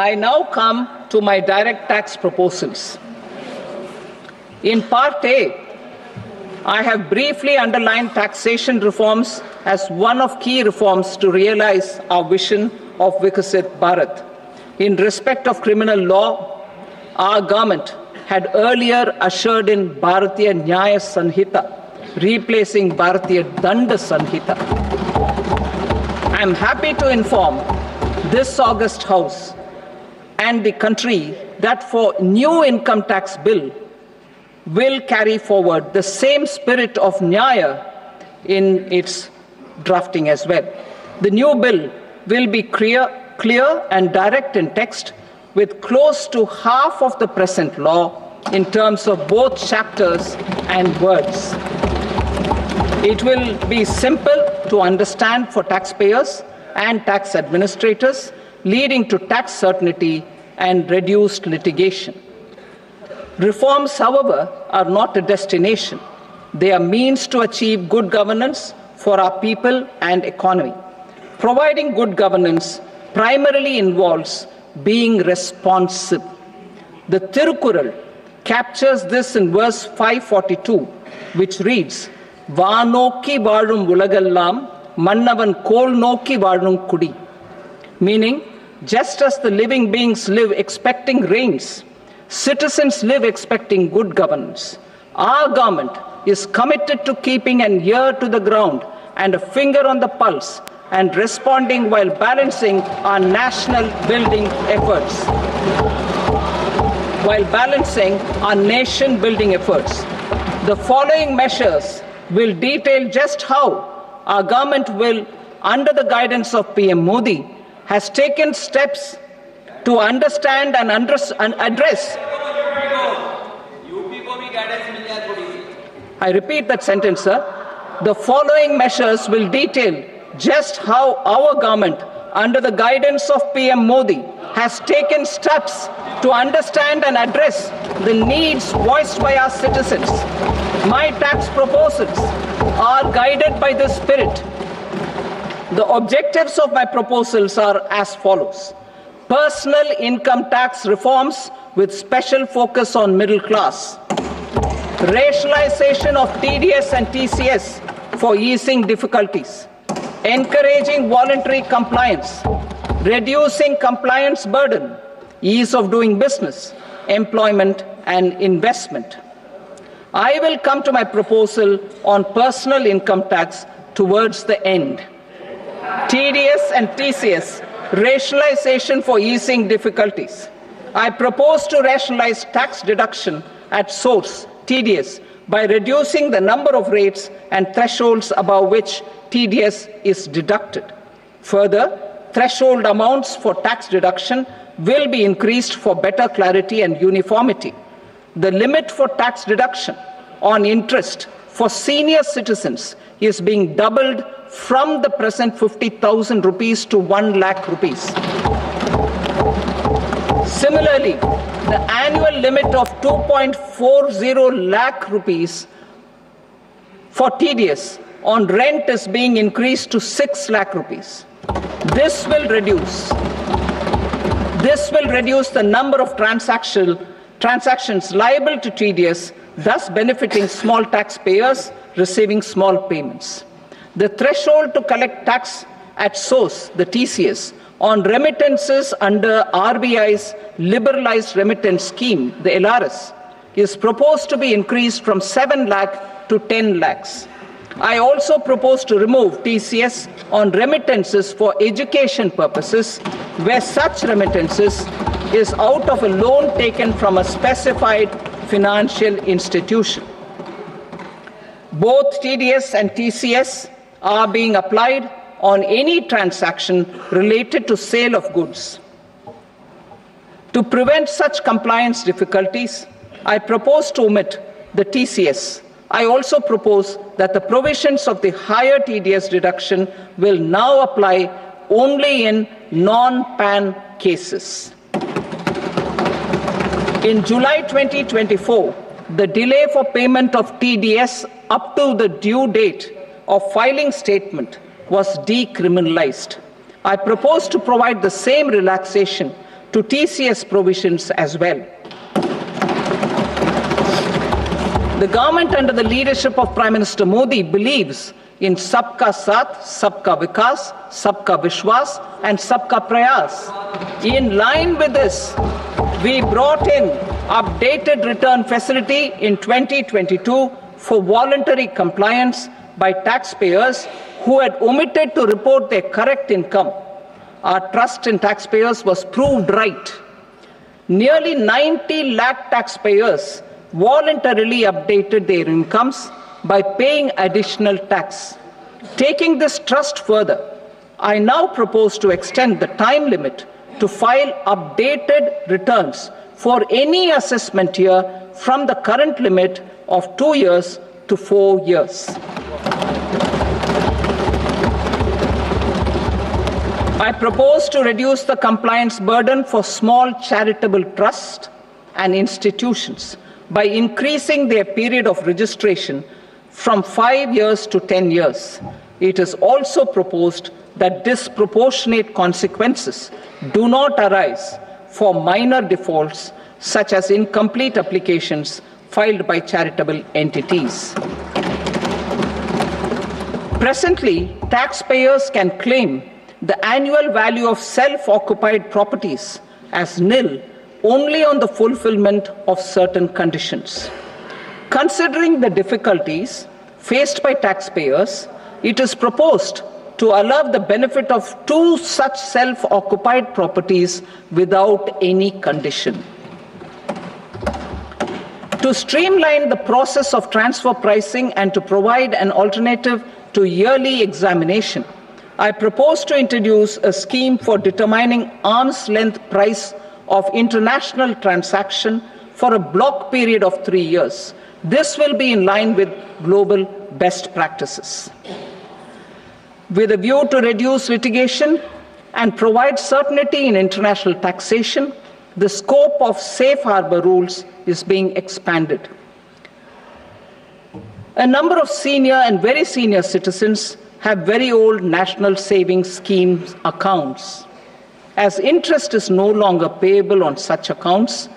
I now come to my direct tax proposals. In Part A, I have briefly underlined taxation reforms as one of key reforms to realize our vision of Vikasit Bharat. In respect of criminal law, our government had earlier ushered in Bharatiya Nyaya Sanhita, replacing Bharatiya Danda Sanhita. I am happy to inform this august House and the country that for new income tax bill will carry forward the same spirit of Nyaya in its drafting as well. The new bill will be clear and direct in text, with close to half of the present law in terms of both chapters and words. It will be simple to understand for taxpayers and tax administrators, leading to tax certainty and reduced litigation. Reforms, however, are not a destination. They are means to achieve good governance for our people and economy. Providing good governance primarily involves being responsive. The Tirukural captures this in verse 542, which reads, Vaanokki vaazhum ulagallam, mannavan kol nokki vaazhum kudi. Meaning, just as the living beings live expecting rains, citizens live expecting good governance. Our government is committed to keeping an ear to the ground and a finger on the pulse and responding while balancing our national building efforts. The following measures will detail just how our government will, under the guidance of PM Modi, has taken steps to understand and address. I repeat that sentence, sir. The following measures will detail just how our government, under the guidance of PM Modi, has taken steps to understand and address the needs voiced by our citizens. My tax proposals are guided by this spirit. The objectives of my proposals are as follows. Personal income tax reforms with special focus on middle class. Rationalization of TDS and TCS for easing difficulties. Encouraging voluntary compliance. Reducing compliance burden. Ease of doing business. Employment and investment. I will come to my proposal on personal income tax towards the end. TDS and TCS, rationalization for easing difficulties. I propose to rationalize tax deduction at source, TDS, by reducing the number of rates and thresholds above which TDS is deducted. Further, threshold amounts for tax deduction will be increased for better clarity and uniformity. The limit for tax deduction on interest for senior citizens is being doubled from the present 50,000 rupees to 1 lakh rupees. Similarly, the annual limit of 2.40 lakh rupees for TDS on rent is being increased to 6 lakh rupees. This will reduce the number of transactions liable to TDS, thus benefiting small taxpayers receiving small payments. The threshold to collect tax at source, the TCS, on remittances under RBI's liberalized remittance scheme, the LRS, is proposed to be increased from 7 lakh to 10 lakhs. I also propose to remove TCS on remittances for education purposes, where such remittances is out of a loan taken from a specified financial institution. Both TDS and TCS are being applied on any transaction related to sale of goods. To prevent such compliance difficulties, I propose to omit the TCS. I also propose that the provisions of the higher TDS deduction will now apply only in non-PAN cases. In July 2024, the delay for payment of TDS up to the due date of filing statement was decriminalized. I propose to provide the same relaxation to TCS provisions as well. The government under the leadership of Prime Minister Modi believes in Sabka Saath, Sabka Vikas, Sabka Vishwas and Sabka Prayas. In line with this, we brought in updated return facility in 2022 for voluntary compliance by taxpayers who had omitted to report their correct income. Our trust in taxpayers was proved right. Nearly 90 lakh taxpayers voluntarily updated their incomes by paying additional tax. Taking this trust further, I now propose to extend the time limit to file updated returns for any assessment year from the current limit of 2 years to 4 years. I propose to reduce the compliance burden for small charitable trusts and institutions by increasing their period of registration from 5 years to 10 years. It is also proposed that disproportionate consequences do not arise for minor defaults such as incomplete applications filed by charitable entities. Presently, taxpayers can claim the annual value of self-occupied properties as nil only on the fulfillment of certain conditions. Considering the difficulties faced by taxpayers, it is proposed to allow the benefit of 2 such self-occupied properties without any condition. To streamline the process of transfer pricing and to provide an alternative to yearly examination, I propose to introduce a scheme for determining arm's length price of international transaction for a block period of 3 years. This will be in line with global best practices. With a view to reduce litigation and provide certainty in international taxation, the scope of safe harbor rules is being expanded. A number of senior and very senior citizens have very old national savings schemes accounts. As interest is no longer payable on such accounts,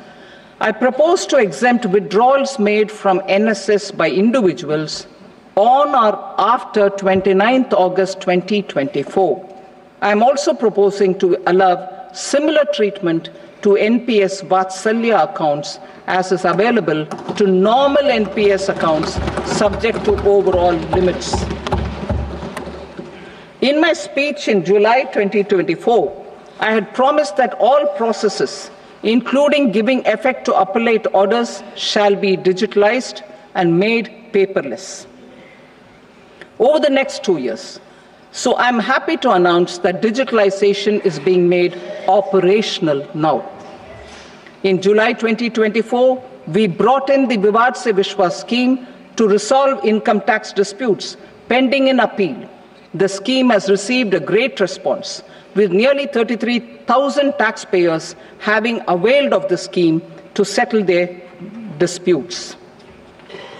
I propose to exempt withdrawals made from NSS by individuals on or after 29th August 2024. I am also proposing to allow similar treatment to NPS Vatsalya accounts as is available to normal NPS accounts subject to overall limits. In my speech in July 2024, I had promised that all processes, including giving effect to appellate orders, shall be digitalized and made paperless over the next 2 years. So I'm happy to announce that digitalization is being made operational now. In July 2024, we brought in the Vivad Se Vishwas scheme to resolve income tax disputes pending in appeal. The scheme has received a great response, with nearly 33,000 taxpayers having availed of the scheme to settle their disputes.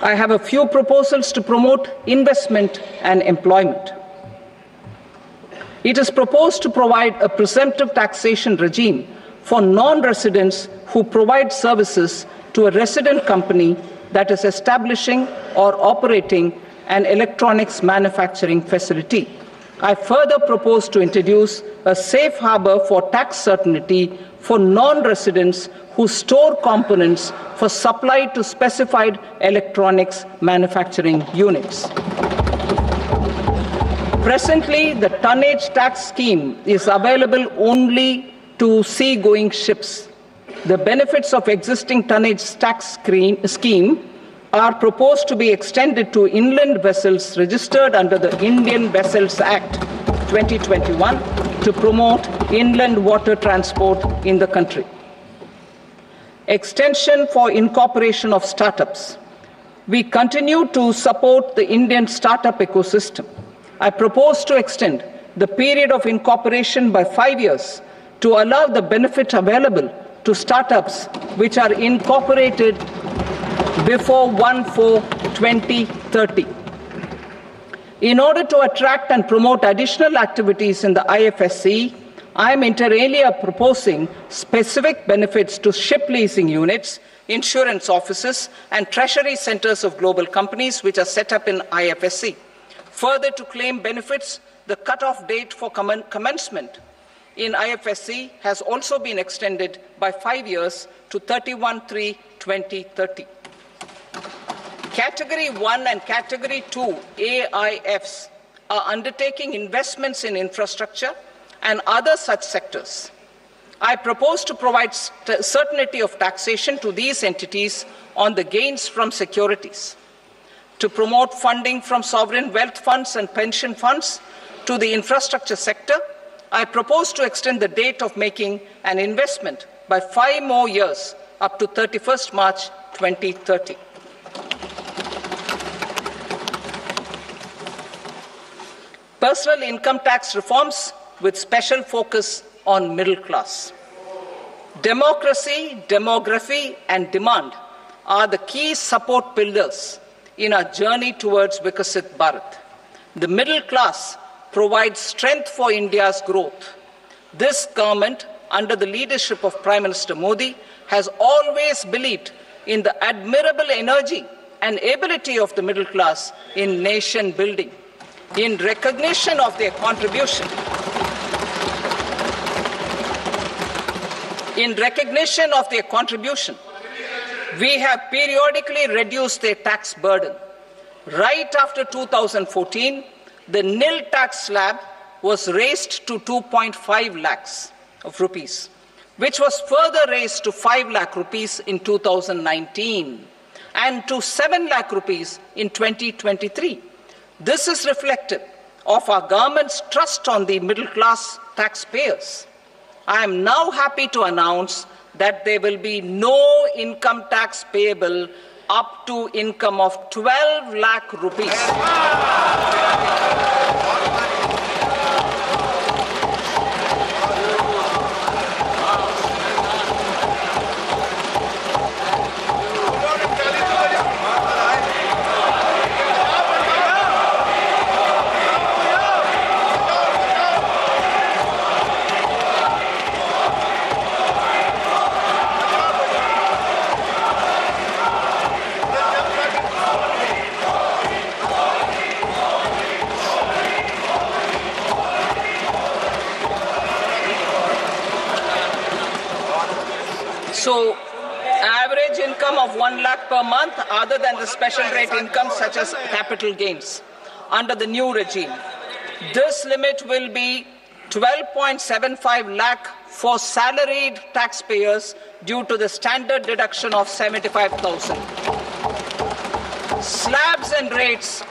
I have a few proposals to promote investment and employment. It is proposed to provide a presumptive taxation regime for non-residents who provide services to a resident company that is establishing or operating an electronics manufacturing facility. I further propose to introduce a safe harbor for tax certainty for non-residents who store components for supply to specified electronics manufacturing units. Presently, the tonnage tax scheme is available only to sea-going ships. The benefits of existing tonnage tax scheme are proposed to be extended to inland vessels registered under the Indian Vessels Act 2021 to promote inland water transport in the country. Extension for incorporation of startups. We continue to support the Indian startup ecosystem. I propose to extend the period of incorporation by 5 years to allow the benefit available to startups which are incorporated before 1/4/2030. In order to attract and promote additional activities in the IFSC, I am inter alia proposing specific benefits to ship leasing units, insurance offices, and treasury centers of global companies which are set up in IFSC. Further, to claim benefits, the cut-off date for commencement in IFSC has also been extended by 5 years to 31/3/2030. Category 1 and Category 2 AIFs are undertaking investments in infrastructure and other such sectors. I propose to provide certainty of taxation to these entities on the gains from securities, to promote funding from sovereign wealth funds and pension funds to the infrastructure sector. I propose to extend the date of making an investment by 5 more years up to 31st March 2030. Personal income tax reforms with special focus on middle class. Democracy, demography, and demand are the key support pillars in our journey towards Vikasit Bharat. The middle class provides strength for India's growth. This government, under the leadership of Prime Minister Modi, has always believed in the admirable energy and ability of the middle class in nation building. In recognition of their contribution, we have periodically reduced their tax burden. Right after 2014, the nil tax slab was raised to 2.5 lakhs of rupees, which was further raised to 5 lakh rupees in 2019 and to 7 lakh rupees in 2023. This is reflective of our government's trust on the middle class taxpayers. I am now happy to announce that there will be no income tax payable up to income of 12 lakh rupees. So, average income of 1 lakh per month other than the special rate income such as capital gains under the new regime. This limit will be 12.75 lakh for salaried taxpayers due to the standard deduction of 75,000. Slabs and rates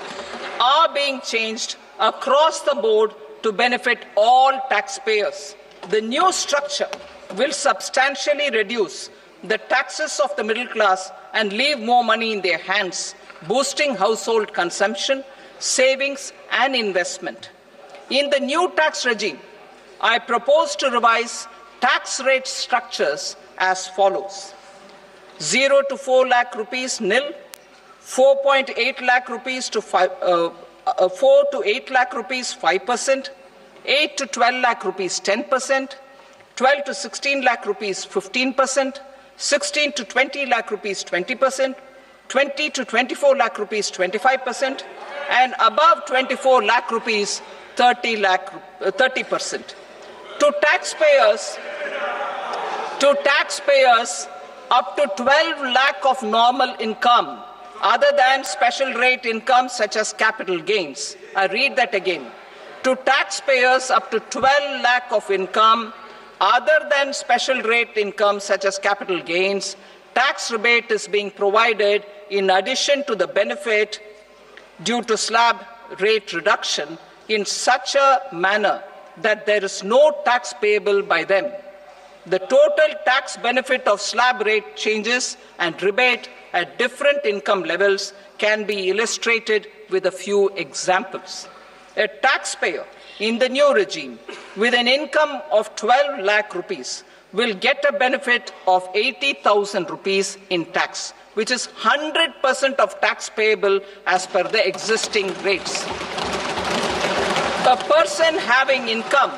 are being changed across the board to benefit all taxpayers. The new structure will substantially reduce the taxes of the middle class and leave more money in their hands, boosting household consumption, savings, and investment. In the new tax regime, I propose to revise tax rate structures as follows: 0 to 4 lakh rupees nil, 4.8 lakh rupees to 4 to 8 lakh rupees 5%, 8 to 12 lakh rupees 10%, 12 to 16 lakh rupees 15%, 16 to 20 lakh rupees 20%, 20 to 24 lakh rupees 25%, and above 24 lakh rupees 30%. To taxpayers up to 12 lakh of normal income other than special rate income such as capital gains. I read that again. To taxpayers up to 12 lakh of income other than special rate income such as capital gains, tax rebate is being provided in addition to the benefit due to slab rate reduction in such a manner that there is no tax payable by them. The total tax benefit of slab rate changes and rebate at different income levels can be illustrated with a few examples. A taxpayer in the new regime with an income of 12 lakh rupees will get a benefit of 80,000 rupees in tax, which is 100% of tax payable as per the existing rates. A person having income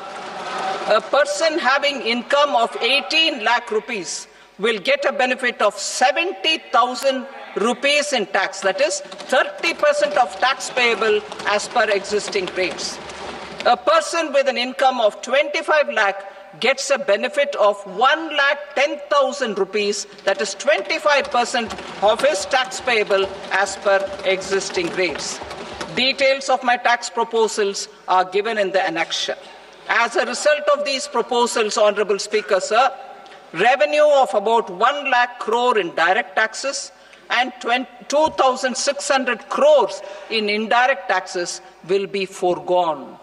A person having income of 18 lakh rupees will get a benefit of 70,000 rupees in tax. That is 30% of tax payable as per existing rates. A person with an income of 25 lakh gets a benefit of 1,10,000 rupees, that is 25% of his tax payable as per existing rates. Details of my tax proposals are given in the annexure. As a result of these proposals, Honourable Speaker, sir, revenue of about 1 lakh crore in direct taxes and 2,600 crores in indirect taxes will be foregone.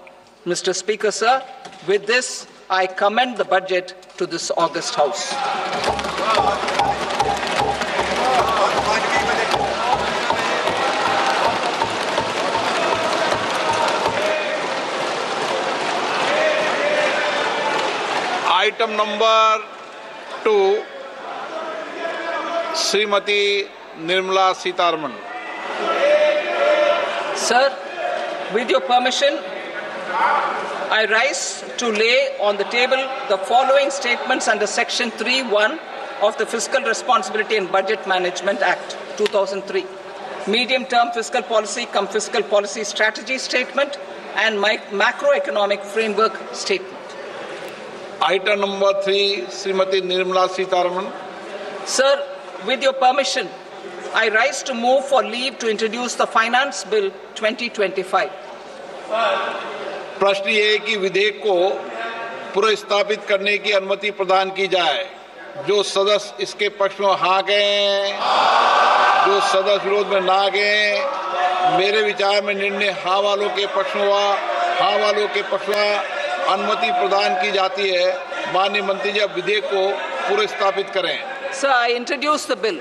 Mr. Speaker, sir, with this, I commend the budget to this august House.
Item number 2, Srimati Nirmala Sitharaman.
Sir, with your permission, I rise to lay on the table the following statements under Section 3(1) of the Fiscal Responsibility and Budget Management Act 2003. Medium-term fiscal policy cum fiscal policy strategy statement and macroeconomic framework statement.
Item number 3, Srimati Nirmala Sitharaman.
Sir, with your permission, I rise to move for leave to introduce the Finance Bill 2025.
प्रश्न ये है कि विधेयक को पुनर्स्थापित करने की अनुमति प्रदान की जाए। जो सदस्य इसके पक्ष में हाँ गए, जो सदस्य विरोध में ना गए, मेरे विचार में निर्णय हाँ वालों के पक्ष में हुआ, हाँ वालों के पक्ष में अनुमति प्रदान की जाती है। माननीय मंत्री जी, अब विधेयक को पुनर्स्थापित करें।
Sir, I introduce the bill.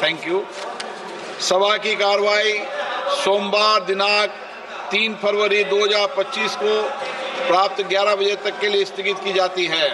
Thank you. सभा की कार्रवाई सोमवार दिनांक 3 फरवरी 2025 को प्राप्त 11 बजे तक के लिए स्थगित की जाती है।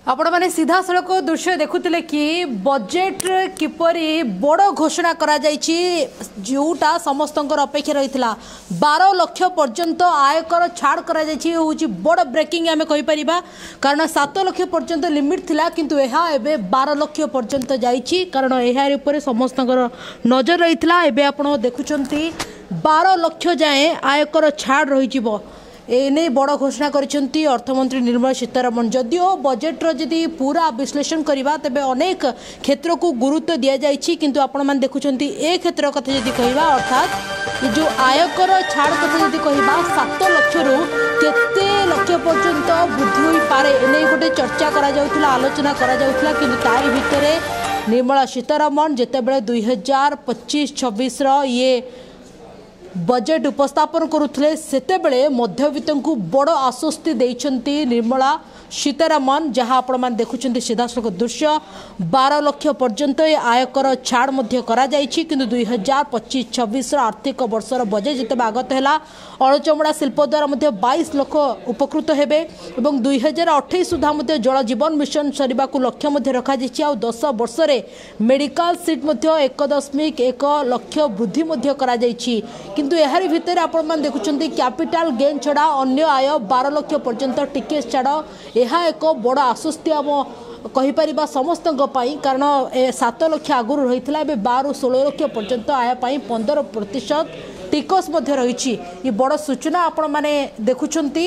आपण मैंने सीधा सड़क दृश्य देखुले कि बजेट किपरि बड़ घोषणा करा जोटा समस्त अपेक्षा रही 12 लाख पर्यंत आयकर छाड़ करा बड़ ब्रेकिंग आम कहीपर कारण 7 लाख पर्यंत लिमिट थिला किंतु यह एबे 12 लाख पर्यंत जाइछि कारण यार ऊपर समस्त नजर रही एबे आपण देखुचंती 12 लाख जाए आयकर छाड़ रही एने बड़ घोषणा करिसेंती अर्थमंत्री निर्मला सीतारमण। जदियो बजेट्र जदि पूरा विश्लेषण करवा तेबे अनेक क्षेत्र को गुरुत्व दि जाइछि किंतु आपण मान देखुचंती ए क्षेत्र कथा जदि कहवा अर्थात जो आयकर छाड़ कथा जदि कहवा 7 लाख रु केते लाख पर्यंत वृद्धि होई पारे एने गोटे चर्चा करा जाउथला आलोचना करा जाउथला किंतु ताई भितरे निर्मला सीतारमण जेतेबेले 2025-26 रो ये बजेट उपस्थापन करुले सेतेबेले मध्यवित्त को बड़ आश्वस्ति देइछंती निर्मला सीतारमण जहाँ आपण मैंने देखुं सीधासख दृश्य 12 लाख पर्यंत आयकर छाड़ करा जाइछि किंतु 2025-26 आर्थिक वर्षर बजेट जिते आगत है अणुचमड़ा शिल्प द्वारा 22 लाख उपकृत हेबे एवं 2028 सुधा जल जीवन मिशन सरिबा को लक्ष्य रखा आ 10 वर्ष मेडिकल सीट 1.1 लाख वृद्धि करा जाइछि किंतु एहारी भितर आपण मैंने देखुं कैपिटल गेन छड़ा अन्य आय 12 लाख पर्यंत टिकेट छाड़ यह एक बड़ आश्वस्ति आम कहीपर समस्त कारण 7 लाख आगुरी रही है 12-16 लाख पर्यंत आय 15% टिकस रही बड़ सूचना आपण मैंने देखुंट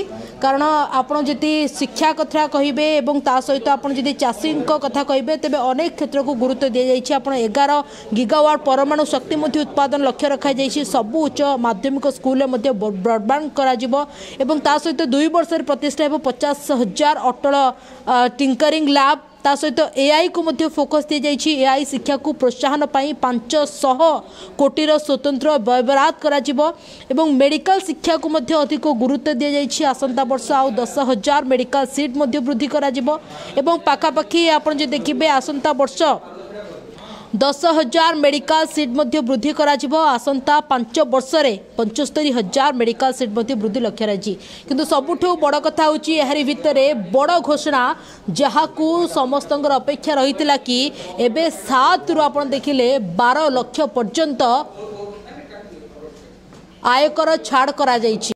कारण आपड़ जी शिक्षा कथा कहे और सहित आपड़ी चाषी कथा कहे तेज अनेक क्षेत्र को गुरुत्व दी जाए 11 गीगावाट परमाणु शक्ति उत्पादन लक्ष्य रखा सबु उच्च माध्यमिक स्कूल ब्रॉडबैंड करा सहित 2 वर्ष प्रतिष्ठा 50,000 अटल टिंकरिंग लैब ता सहित एआई को मध्य फोकस दी जाइए एआई शिक्षा को प्रोत्साहन पाई 500 कोटीर स्वतंत्र व्ययबराद करा जिवो एवं मेडिकल शिक्षा को मध्य अधिक गुरुत्व दी जाइए आसंता वर्ष आउ 10,000 मेडिकल सीट मध्य वृद्धि करा जिवो एवं पाखापाखि आपण जे देखिबे आसंता वर्ष 10,000 मेडिकल सीट मध्य वृद्धि करा जिवो आसंता 5 वर्ष रे 75,000 मेडिकल सीट मध्य वृद्धि लक्ष्य रही किंतु सबुठु बड़ कथा होची एहरी भितरे बड़ घोषणा जहाकू समस्तंगर अपेक्षा रहितला कि एबे 7 रु आपण देखिले 12 लाख पर्यंत आयकर छाड़ करा जाइछि।